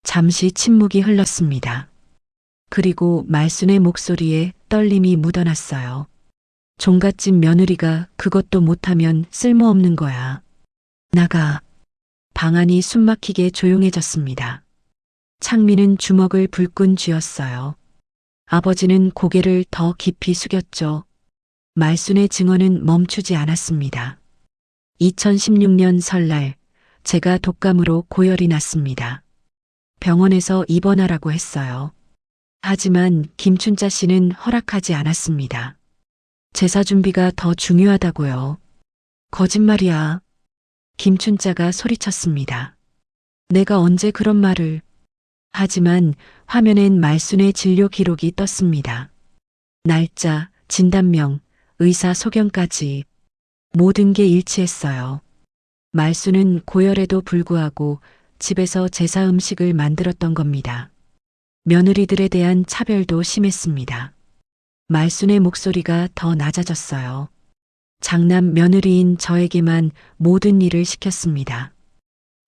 잠시 침묵이 흘렀습니다. 그리고 말순의 목소리에 떨림이 묻어났어요. 종갓집 며느리가 그것도 못하면 쓸모없는 거야. 나가. 방 안이 숨막히게 조용해졌습니다. 창민은 주먹을 불끈 쥐었어요. 아버지는 고개를 더 깊이 숙였죠. 말순의 증언은 멈추지 않았습니다. 2016년 설날 제가 독감으로 고열이 났습니다. 병원에서 입원하라고 했어요. 하지만 김춘자 씨는 허락하지 않았습니다. 제사 준비가 더 중요하다고요. 거짓말이야. 김춘자가 소리쳤습니다. 내가 언제 그런 말을. 하지만 화면엔 말순의 진료 기록이 떴습니다. 날짜, 진단명, 의사 소견까지 모든 게 일치했어요. 말순은 고열에도 불구하고 집에서 제사 음식을 만들었던 겁니다. 며느리들에 대한 차별도 심했습니다. 말순의 목소리가 더 낮아졌어요. 장남 며느리인 저에게만 모든 일을 시켰습니다.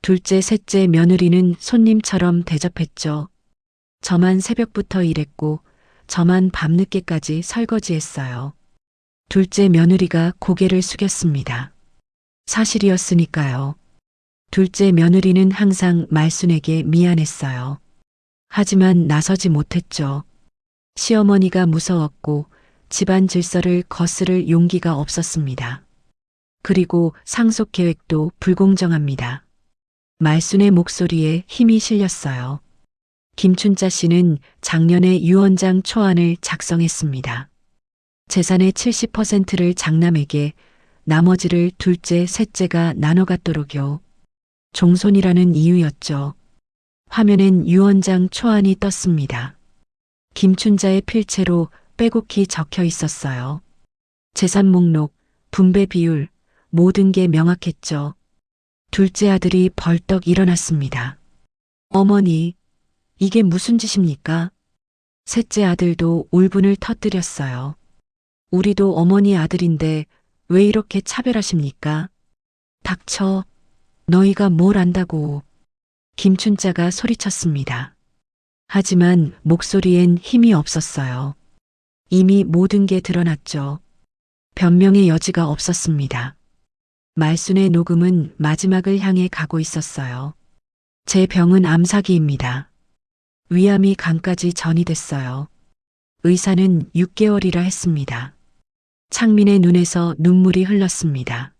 둘째, 셋째 며느리는 손님처럼 대접했죠. 저만 새벽부터 일했고 저만 밤늦게까지 설거지했어요. 둘째 며느리가 고개를 숙였습니다. 사실이었으니까요. 둘째 며느리는 항상 말순에게 미안했어요. 하지만 나서지 못했죠. 시어머니가 무서웠고 집안 질서를 거스를 용기가 없었습니다. 그리고 상속 계획도 불공정합니다. 말순의 목소리에 힘이 실렸어요. 김춘자 씨는 작년에 유언장 초안을 작성했습니다. 재산의 70%를 장남에게, 나머지를 둘째, 셋째가 나눠 갖도록요. 종손이라는 이유였죠. 화면엔 유언장 초안이 떴습니다. 김춘자의 필체로 빼곡히 적혀 있었어요. 재산 목록, 분배 비율, 모든 게 명확했죠. 둘째 아들이 벌떡 일어났습니다. 어머니, 이게 무슨 짓입니까? 셋째 아들도 울분을 터뜨렸어요. 우리도 어머니 아들인데 왜 이렇게 차별하십니까? 닥쳐, 너희가 뭘 안다고. 김춘자가 소리쳤습니다. 하지만 목소리엔 힘이 없었어요. 이미 모든 게 드러났죠. 변명의 여지가 없었습니다. 말순의 녹음은 마지막을 향해 가고 있었어요. 제 병은 암사기입니다. 위암이 간까지 전이됐어요. 의사는 6개월이라 했습니다. 창민의 눈에서 눈물이 흘렀습니다.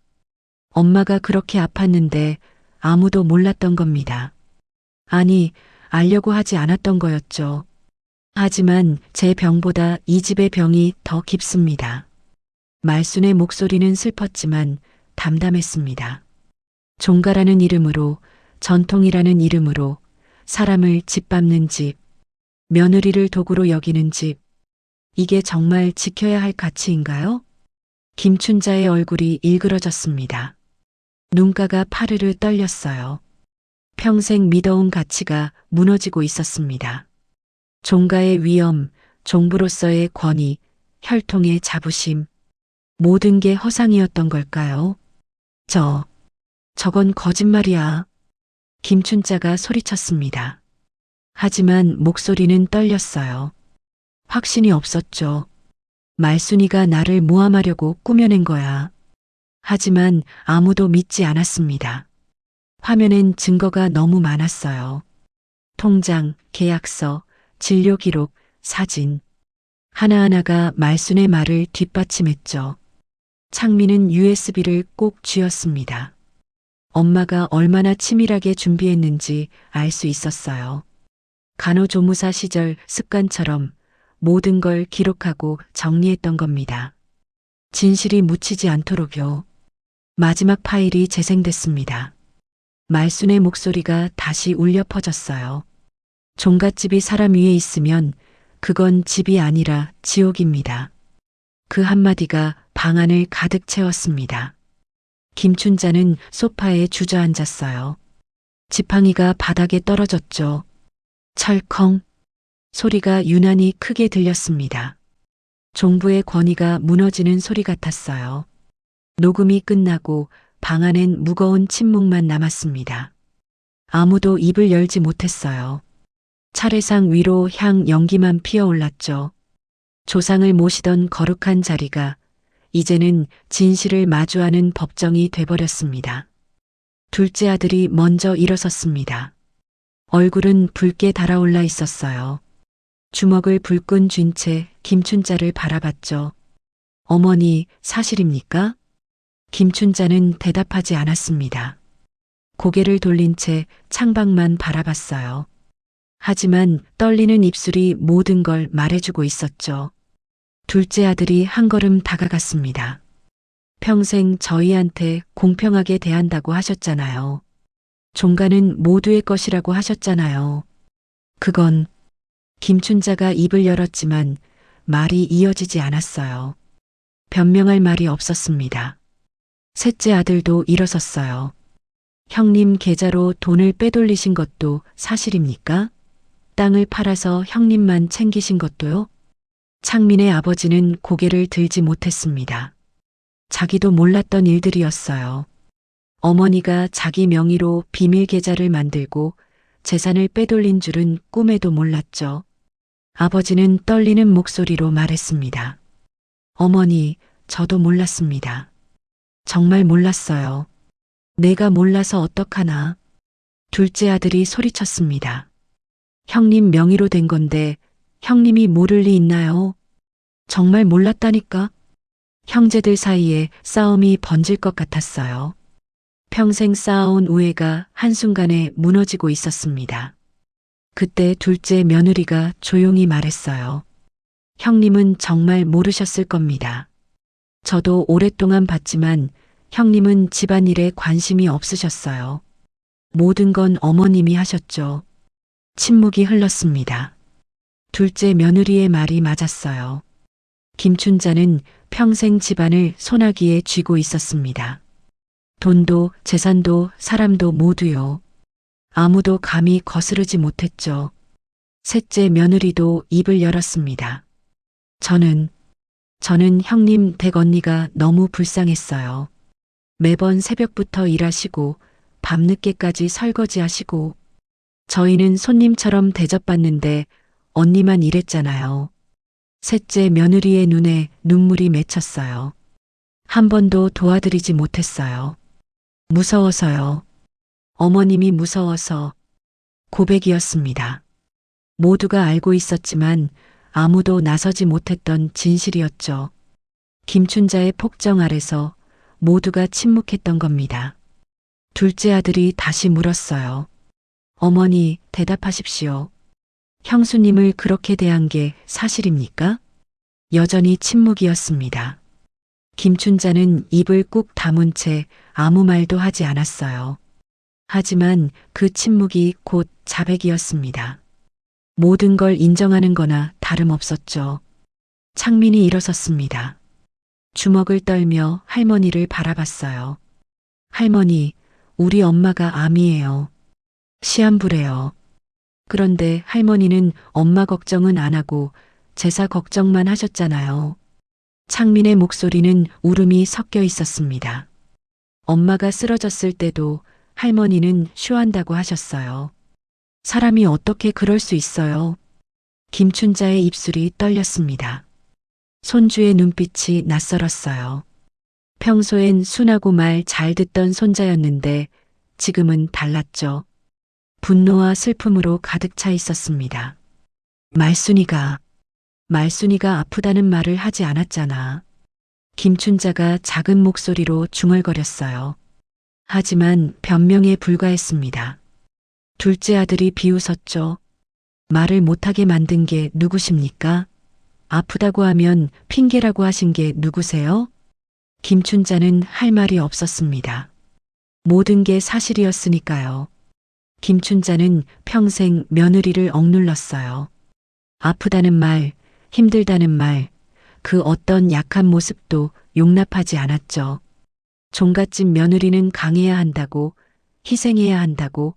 엄마가 그렇게 아팠는데 아무도 몰랐던 겁니다. 아니, 알려고 하지 않았던 거였죠. 하지만 제 병보다 이 집의 병이 더 깊습니다. 말순의 목소리는 슬펐지만 담담했습니다. 종가라는 이름으로, 전통이라는 이름으로 사람을 짓밟는 집, 며느리를 도구로 여기는 집, 이게 정말 지켜야 할 가치인가요? 김춘자의 얼굴이 일그러졌습니다. 눈가가 파르르 떨렸어요. 평생 믿어온 가치가 무너지고 있었습니다. 종가의 위엄, 종부로서의 권위, 혈통의 자부심, 모든 게 허상이었던 걸까요? 저건 거짓말이야. 김춘자가 소리쳤습니다. 하지만 목소리는 떨렸어요. 확신이 없었죠. 말순이가 나를 모함하려고 꾸며낸 거야. 하지만 아무도 믿지 않았습니다. 화면엔 증거가 너무 많았어요. 통장, 계약서, 진료 기록, 사진. 하나하나가 말순의 말을 뒷받침했죠. 창민은 USB를 꼭 쥐었습니다. 엄마가 얼마나 치밀하게 준비했는지 알 수 있었어요. 간호조무사 시절 습관처럼 모든 걸 기록하고 정리했던 겁니다. 진실이 묻히지 않도록요. 마지막 파일이 재생됐습니다. 말순의 목소리가 다시 울려 퍼졌어요. 종갓집이 사람 위에 있으면 그건 집이 아니라 지옥입니다. 그 한마디가 방안을 가득 채웠습니다. 김춘자는 소파에 주저앉았어요. 지팡이가 바닥에 떨어졌죠. 철컹. 소리가 유난히 크게 들렸습니다. 종부의 권위가 무너지는 소리 같았어요. 녹음이 끝나고 방 안엔 무거운 침묵만 남았습니다. 아무도 입을 열지 못했어요. 차례상 위로 향 연기만 피어올랐죠. 조상을 모시던 거룩한 자리가 이제는 진실을 마주하는 법정이 돼버렸습니다. 둘째 아들이 먼저 일어섰습니다. 얼굴은 붉게 달아올라 있었어요. 주먹을 불끈 쥔 채 김춘자를 바라봤죠. 어머니, 사실입니까? 김춘자는 대답하지 않았습니다. 고개를 돌린 채 창밖만 바라봤어요. 하지만 떨리는 입술이 모든 걸 말해주고 있었죠. 둘째 아들이 한 걸음 다가갔습니다. 평생 저희한테 공평하게 대한다고 하셨잖아요. 종가는 모두의 것이라고 하셨잖아요. 그건 김춘자가 입을 열었지만 말이 이어지지 않았어요. 변명할 말이 없었습니다. 셋째 아들도 일어섰어요. 형님 계좌로 돈을 빼돌리신 것도 사실입니까? 땅을 팔아서 형님만 챙기신 것도요? 창민의 아버지는 고개를 들지 못했습니다. 자기도 몰랐던 일들이었어요. 어머니가 자기 명의로 비밀 계좌를 만들고 재산을 빼돌린 줄은 꿈에도 몰랐죠. 아버지는 떨리는 목소리로 말했습니다. 어머니, 저도 몰랐습니다. 정말 몰랐어요. 내가 몰라서 어떡하나. 둘째 아들이 소리쳤습니다. 형님 명의로 된 건데 형님이 모를 리 있나요? 정말 몰랐다니까. 형제들 사이에 싸움이 번질 것 같았어요. 평생 쌓아온 우애가 한순간에 무너지고 있었습니다. 그때 둘째 며느리가 조용히 말했어요. 형님은 정말 모르셨을 겁니다. 저도 오랫동안 봤지만 형님은 집안일에 관심이 없으셨어요. 모든 건 어머님이 하셨죠. 침묵이 흘렀습니다. 둘째 며느리의 말이 맞았어요. 김춘자는 평생 집안을 손아귀에 쥐고 있었습니다. 돈도 재산도 사람도 모두요. 아무도 감히 거스르지 못했죠. 셋째 며느리도 입을 열었습니다. 저는 형님 댁 언니가 너무 불쌍했어요. 매번 새벽부터 일하시고 밤늦게까지 설거지하시고 저희는 손님처럼 대접받는데 언니만 일했잖아요. 셋째 며느리의 눈에 눈물이 맺혔어요. 한 번도 도와드리지 못했어요. 무서워서요. 어머님이 무서워서. 고백이었습니다. 모두가 알고 있었지만 아무도 나서지 못했던 진실이었죠. 김춘자의 폭정 아래서 모두가 침묵했던 겁니다. 둘째 아들이 다시 물었어요. 어머니, 대답하십시오. 형수님을 그렇게 대한 게 사실입니까? 여전히 침묵이었습니다. 김춘자는 입을 꾹 다문 채 아무 말도 하지 않았어요. 하지만 그 침묵이 곧 자백이었습니다. 모든 걸 인정하는 거나 다름없었죠. 창민이 일어섰습니다. 주먹을 떨며 할머니를 바라봤어요. 할머니, 우리 엄마가 암이에요. 시한부래요. 그런데 할머니는 엄마 걱정은 안 하고 제사 걱정만 하셨잖아요. 창민의 목소리는 울음이 섞여 있었습니다. 엄마가 쓰러졌을 때도 할머니는 쉬한다고 하셨어요. 사람이 어떻게 그럴 수 있어요? 김춘자의 입술이 떨렸습니다. 손주의 눈빛이 낯설었어요. 평소엔 순하고 말 잘 듣던 손자였는데 지금은 달랐죠. 분노와 슬픔으로 가득 차 있었습니다. 말순이가 아프다는 말을 하지 않았잖아. 김춘자가 작은 목소리로 중얼거렸어요. 하지만 변명에 불과했습니다. 둘째 아들이 비웃었죠. 말을 못하게 만든 게 누구십니까? 아프다고 하면 핑계라고 하신 게 누구세요? 김춘자는 할 말이 없었습니다. 모든 게 사실이었으니까요. 김춘자는 평생 며느리를 억눌렀어요. 아프다는 말, 힘들다는 말, 그 어떤 약한 모습도 용납하지 않았죠. 종갓집 며느리는 강해야 한다고, 희생해야 한다고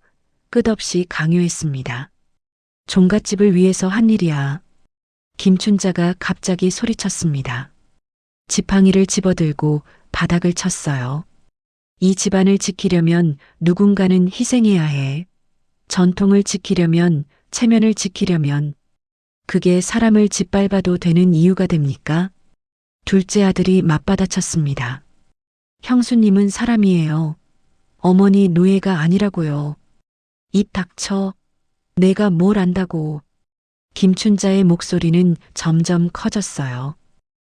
끝없이 강요했습니다. 종갓집을 위해서 한 일이야. 김춘자가 갑자기 소리쳤습니다. 지팡이를 집어들고 바닥을 쳤어요. 이 집안을 지키려면 누군가는 희생해야 해. 전통을 지키려면, 체면을 지키려면 그게 사람을 짓밟아도 되는 이유가 됩니까? 둘째 아들이 맞받아쳤습니다. 형수님은 사람이에요. 어머니 노예가 아니라고요. 입 닥쳐. 내가 뭘 안다고. 김춘자의 목소리는 점점 커졌어요.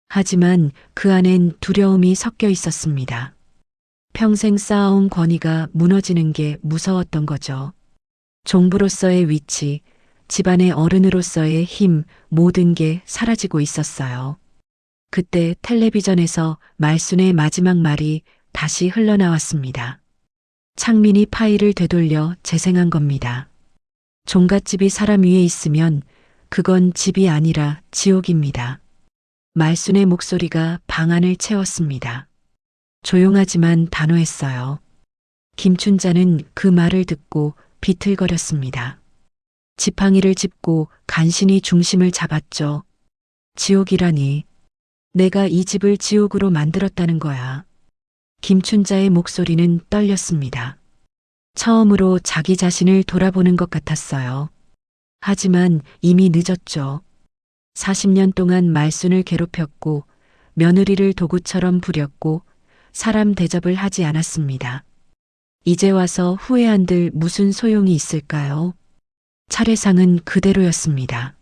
하지만 그 안엔 두려움이 섞여 있었습니다. 평생 쌓아온 권위가 무너지는 게 무서웠던 거죠. 종부로서의 위치, 집안의 어른으로서의 힘, 모든 게 사라지고 있었어요. 그때 텔레비전에서 말순의 마지막 말이 다시 흘러나왔습니다. 창민이 파일을 되돌려 재생한 겁니다. 종갓집이 사람 위에 있으면 그건 집이 아니라 지옥입니다. 말순의 목소리가 방 안을 채웠습니다. 조용하지만 단호했어요. 김춘자는 그 말을 듣고 비틀거렸습니다. 지팡이를 짚고 간신히 중심을 잡았죠. 지옥이라니. 내가 이 집을 지옥으로 만들었다는 거야. 김춘자의 목소리는 떨렸습니다. 처음으로 자기 자신을 돌아보는 것 같았어요. 하지만 이미 늦었죠. 40년 동안 말순을 괴롭혔고 며느리를 도구처럼 부렸고 사람 대접을 하지 않았습니다. 이제 와서 후회한들 무슨 소용이 있을까요? 차례상은 그대로였습니다.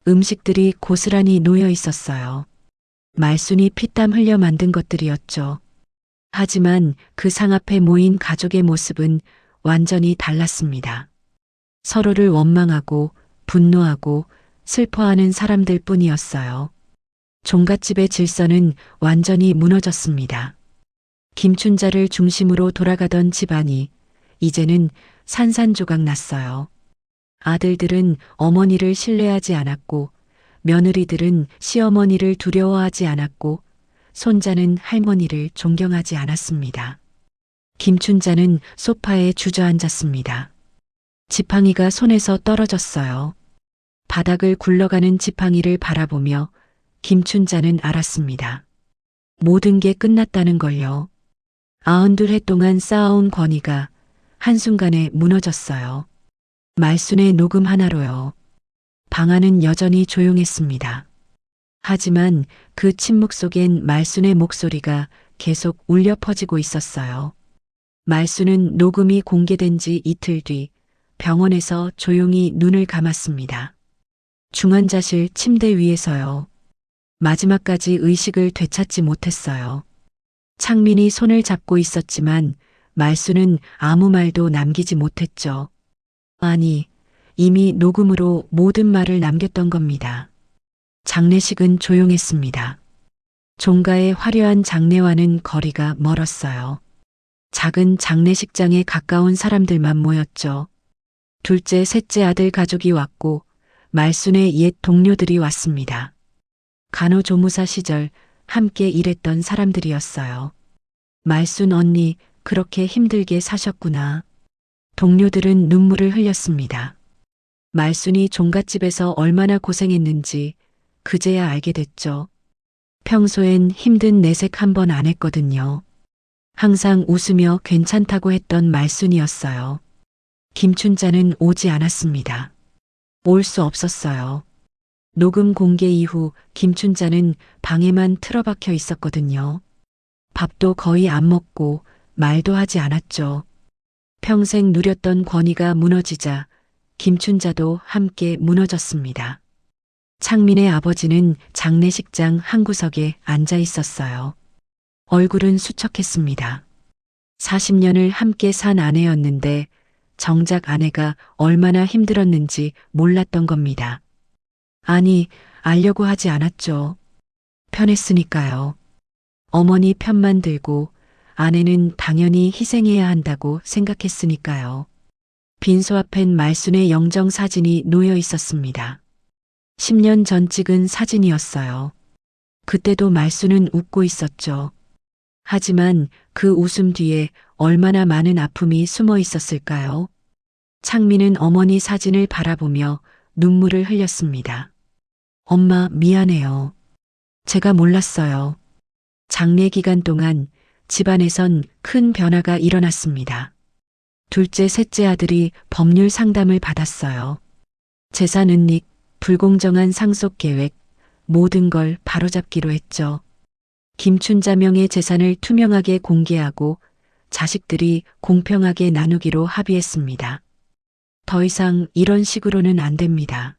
음식들이 고스란히 놓여 있었어요. 말순이 피땀 흘려 만든 것들이었죠. 하지만 그 상 앞에 모인 가족의 모습은 완전히 달랐습니다. 서로를 원망하고 분노하고 슬퍼하는 사람들 뿐이었어요. 종갓집의 질서는 완전히 무너졌습니다. 김춘자를 중심으로 돌아가던 집안이 이제는 산산조각 났어요. 아들들은 어머니를 신뢰하지 않았고 며느리들은 시어머니를 두려워하지 않았고 손자는 할머니를 존경하지 않았습니다. 김춘자는 소파에 주저앉았습니다. 지팡이가 손에서 떨어졌어요. 바닥을 굴러가는 지팡이를 바라보며 김춘자는 알았습니다. 모든 게 끝났다는 걸요. 92해 동안 쌓아온 권위가 한순간에 무너졌어요. 말순의 녹음 하나로요. 방 안은 여전히 조용했습니다. 하지만 그 침묵 속엔 말순의 목소리가 계속 울려 퍼지고 있었어요. 말순은 녹음이 공개된 지 이틀 뒤 병원에서 조용히 눈을 감았습니다. 중환자실 침대 위에서요. 마지막까지 의식을 되찾지 못했어요. 창민이 손을 잡고 있었지만 말순은 아무 말도 남기지 못했죠. 아니, 이미 녹음으로 모든 말을 남겼던 겁니다. 장례식은 조용했습니다. 종가의 화려한 장례와는 거리가 멀었어요. 작은 장례식장에 가까운 사람들만 모였죠. 둘째, 셋째 아들 가족이 왔고 말순의 옛 동료들이 왔습니다. 간호조무사 시절 함께 일했던 사람들이었어요. 말순 언니, 그렇게 힘들게 사셨구나. 동료들은 눈물을 흘렸습니다. 말순이 종갓집에서 얼마나 고생했는지 그제야 알게 됐죠. 평소엔 힘든 내색 한 번 안 했거든요. 항상 웃으며 괜찮다고 했던 말순이었어요. 김춘자는 오지 않았습니다. 올 수 없었어요. 녹음 공개 이후 김춘자는 방에만 틀어박혀 있었거든요. 밥도 거의 안 먹고 말도 하지 않았죠. 평생 누렸던 권위가 무너지자 김춘자도 함께 무너졌습니다. 창민의 아버지는 장례식장 한 구석에 앉아 있었어요. 얼굴은 수척했습니다. 40년을 함께 산 아내였는데 정작 아내가 얼마나 힘들었는지 몰랐던 겁니다. 아니, 알려고 하지 않았죠. 편했으니까요. 어머니 편만 들고 아내는 당연히 희생해야 한다고 생각했으니까요. 빈소 앞엔 말순의 영정 사진이 놓여 있었습니다. 10년 전 찍은 사진이었어요. 그때도 말순은 웃고 있었죠. 하지만 그 웃음 뒤에 얼마나 많은 아픔이 숨어 있었을까요? 창민은 어머니 사진을 바라보며 눈물을 흘렸습니다. 엄마, 미안해요. 제가 몰랐어요. 장례 기간 동안 집안에선 큰 변화가 일어났습니다. 둘째, 셋째 아들이 법률 상담을 받았어요. 재산 은닉, 불공정한 상속 계획, 모든 걸 바로잡기로 했죠. 김춘자 명의 재산을 투명하게 공개하고 자식들이 공평하게 나누기로 합의했습니다. 더 이상 이런 식으로는 안 됩니다.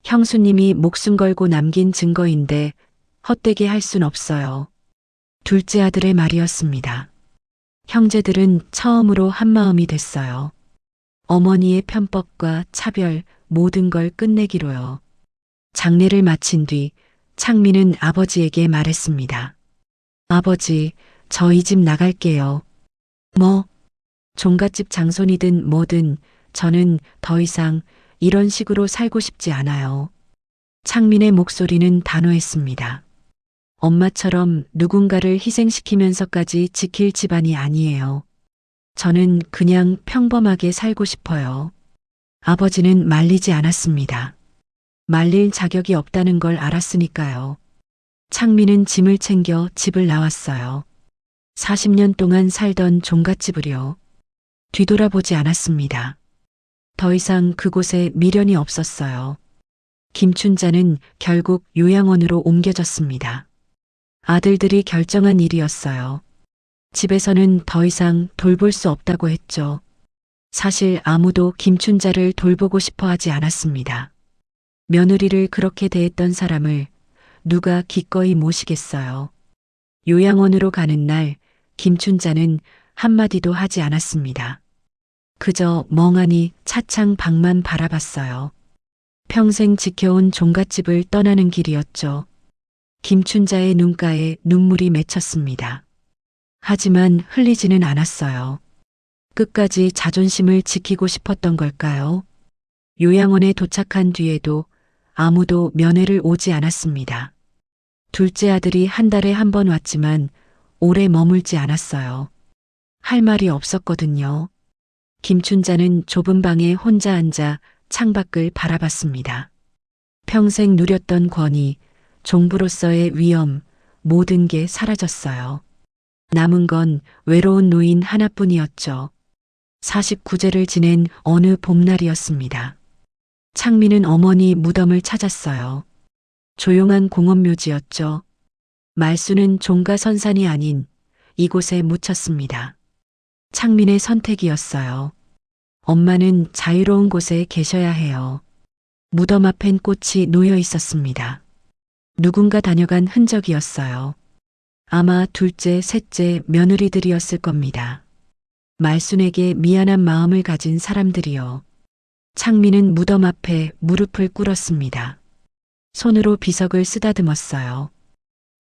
형수님이 목숨 걸고 남긴 증거인데 헛되게 할 순 없어요. 둘째 아들의 말이었습니다. 형제들은 처음으로 한마음이 됐어요. 어머니의 편법과 차별, 모든 걸 끝내기로요. 장례를 마친 뒤 창민은 아버지에게 말했습니다. 아버지, 저 이 집 나갈게요. 뭐? 종갓집 장손이든 뭐든 저는 더 이상 이런 식으로 살고 싶지 않아요. 창민의 목소리는 단호했습니다. 엄마처럼 누군가를 희생시키면서까지 지킬 집안이 아니에요. 저는 그냥 평범하게 살고 싶어요. 아버지는 말리지 않았습니다. 말릴 자격이 없다는 걸 알았으니까요. 창민은 짐을 챙겨 집을 나왔어요. 40년 동안 살던 종갓집을요. 뒤돌아보지 않았습니다. 더 이상 그곳에 미련이 없었어요. 김춘자는 결국 요양원으로 옮겨졌습니다. 아들들이 결정한 일이었어요. 집에서는 더 이상 돌볼 수 없다고 했죠. 사실 아무도 김춘자를 돌보고 싶어 하지 않았습니다. 며느리를 그렇게 대했던 사람을 누가 기꺼이 모시겠어요. 요양원으로 가는 날 김춘자는 한마디도 하지 않았습니다. 그저 멍하니 차창 밖만 바라봤어요. 평생 지켜온 종갓집을 떠나는 길이었죠. 김춘자의 눈가에 눈물이 맺혔습니다. 하지만 흘리지는 않았어요. 끝까지 자존심을 지키고 싶었던 걸까요? 요양원에 도착한 뒤에도 아무도 면회를 오지 않았습니다. 둘째 아들이 한 달에 한 번 왔지만 오래 머물지 않았어요. 할 말이 없었거든요. 김춘자는 좁은 방에 혼자 앉아 창밖을 바라봤습니다. 평생 누렸던 권위, 종부로서의 위엄, 모든 게 사라졌어요. 남은 건 외로운 노인 하나뿐이었죠. 49제를 지낸 어느 봄날이었습니다. 창민은 어머니 무덤을 찾았어요. 조용한 공원묘지였죠. 말수는 종가선산이 아닌 이곳에 묻혔습니다. 창민의 선택이었어요. 엄마는 자유로운 곳에 계셔야 해요. 무덤 앞엔 꽃이 놓여 있었습니다. 누군가 다녀간 흔적이었어요. 아마 둘째, 셋째 며느리들이었을 겁니다. 말순에게 미안한 마음을 가진 사람들이요. 창민은 무덤 앞에 무릎을 꿇었습니다. 손으로 비석을 쓰다듬었어요.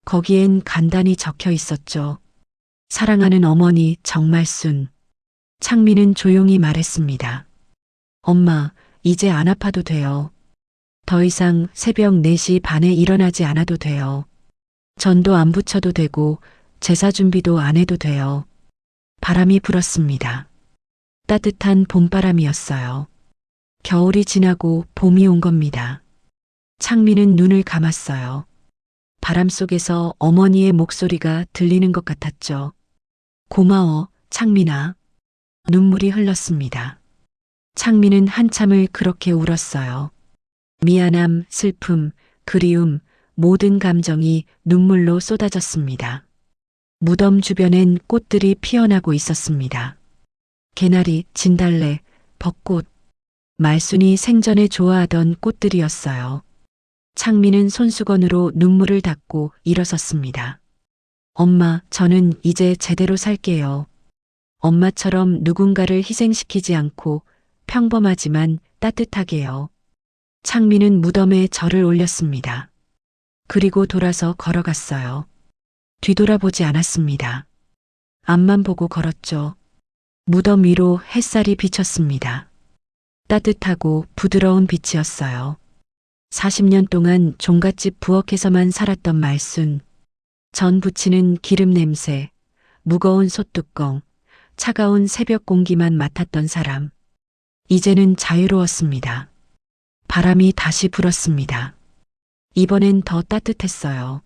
거기엔 간단히 적혀 있었죠. 사랑하는 어머니 정말순. 창민은 조용히 말했습니다. 엄마, 이제 안 아파도 돼요. 더 이상 새벽 4시 반에 일어나지 않아도 돼요. 전도 안 붙여도 되고 제사 준비도 안 해도 돼요. 바람이 불었습니다. 따뜻한 봄바람이었어요. 겨울이 지나고 봄이 온 겁니다. 창민은 눈을 감았어요. 바람 속에서 어머니의 목소리가 들리는 것 같았죠. 고마워, 창민아. 눈물이 흘렀습니다. 창민은 한참을 그렇게 울었어요. 미안함, 슬픔, 그리움, 모든 감정이 눈물로 쏟아졌습니다. 무덤 주변엔 꽃들이 피어나고 있었습니다. 개나리, 진달래, 벚꽃, 말순이 생전에 좋아하던 꽃들이었어요. 창민은 손수건으로 눈물을 닦고 일어섰습니다. 엄마, 저는 이제 제대로 살게요. 엄마처럼 누군가를 희생시키지 않고 평범하지만 따뜻하게요. 창민은 무덤에 절을 올렸습니다. 그리고 돌아서 걸어갔어요. 뒤돌아보지 않았습니다. 앞만 보고 걸었죠. 무덤 위로 햇살이 비쳤습니다. 따뜻하고 부드러운 빛이었어요. 40년 동안 종갓집 부엌에서만 살았던 말순. 전 부치는 기름 냄새, 무거운 솥뚜껑, 차가운 새벽 공기만 맡았던 사람. 이제는 자유로웠습니다. 바람이 다시 불었습니다. 이번엔 더 따뜻했어요.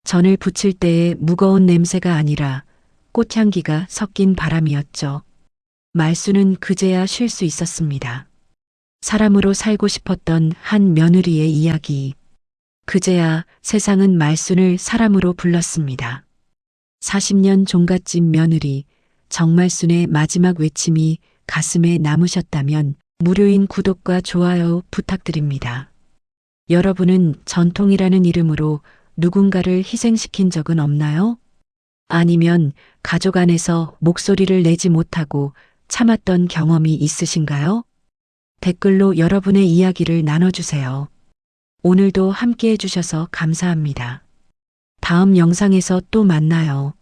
전을 부칠 때의 무거운 냄새가 아니라 꽃향기가 섞인 바람이었죠. 말수는 그제야 쉴 수 있었습니다. 사람으로 살고 싶었던 한 며느리의 이야기. 그제야 세상은 말순을 사람으로 불렀습니다. 40년 종갓집 며느리 정말순의 마지막 외침이 가슴에 남으셨다면 무료인 구독과 좋아요 부탁드립니다. 여러분은 전통이라는 이름으로 누군가를 희생시킨 적은 없나요? 아니면 가족 안에서 목소리를 내지 못하고 참았던 경험이 있으신가요? 댓글로 여러분의 이야기를 나눠주세요. 오늘도 함께 해주셔서 감사합니다. 다음 영상에서 또 만나요.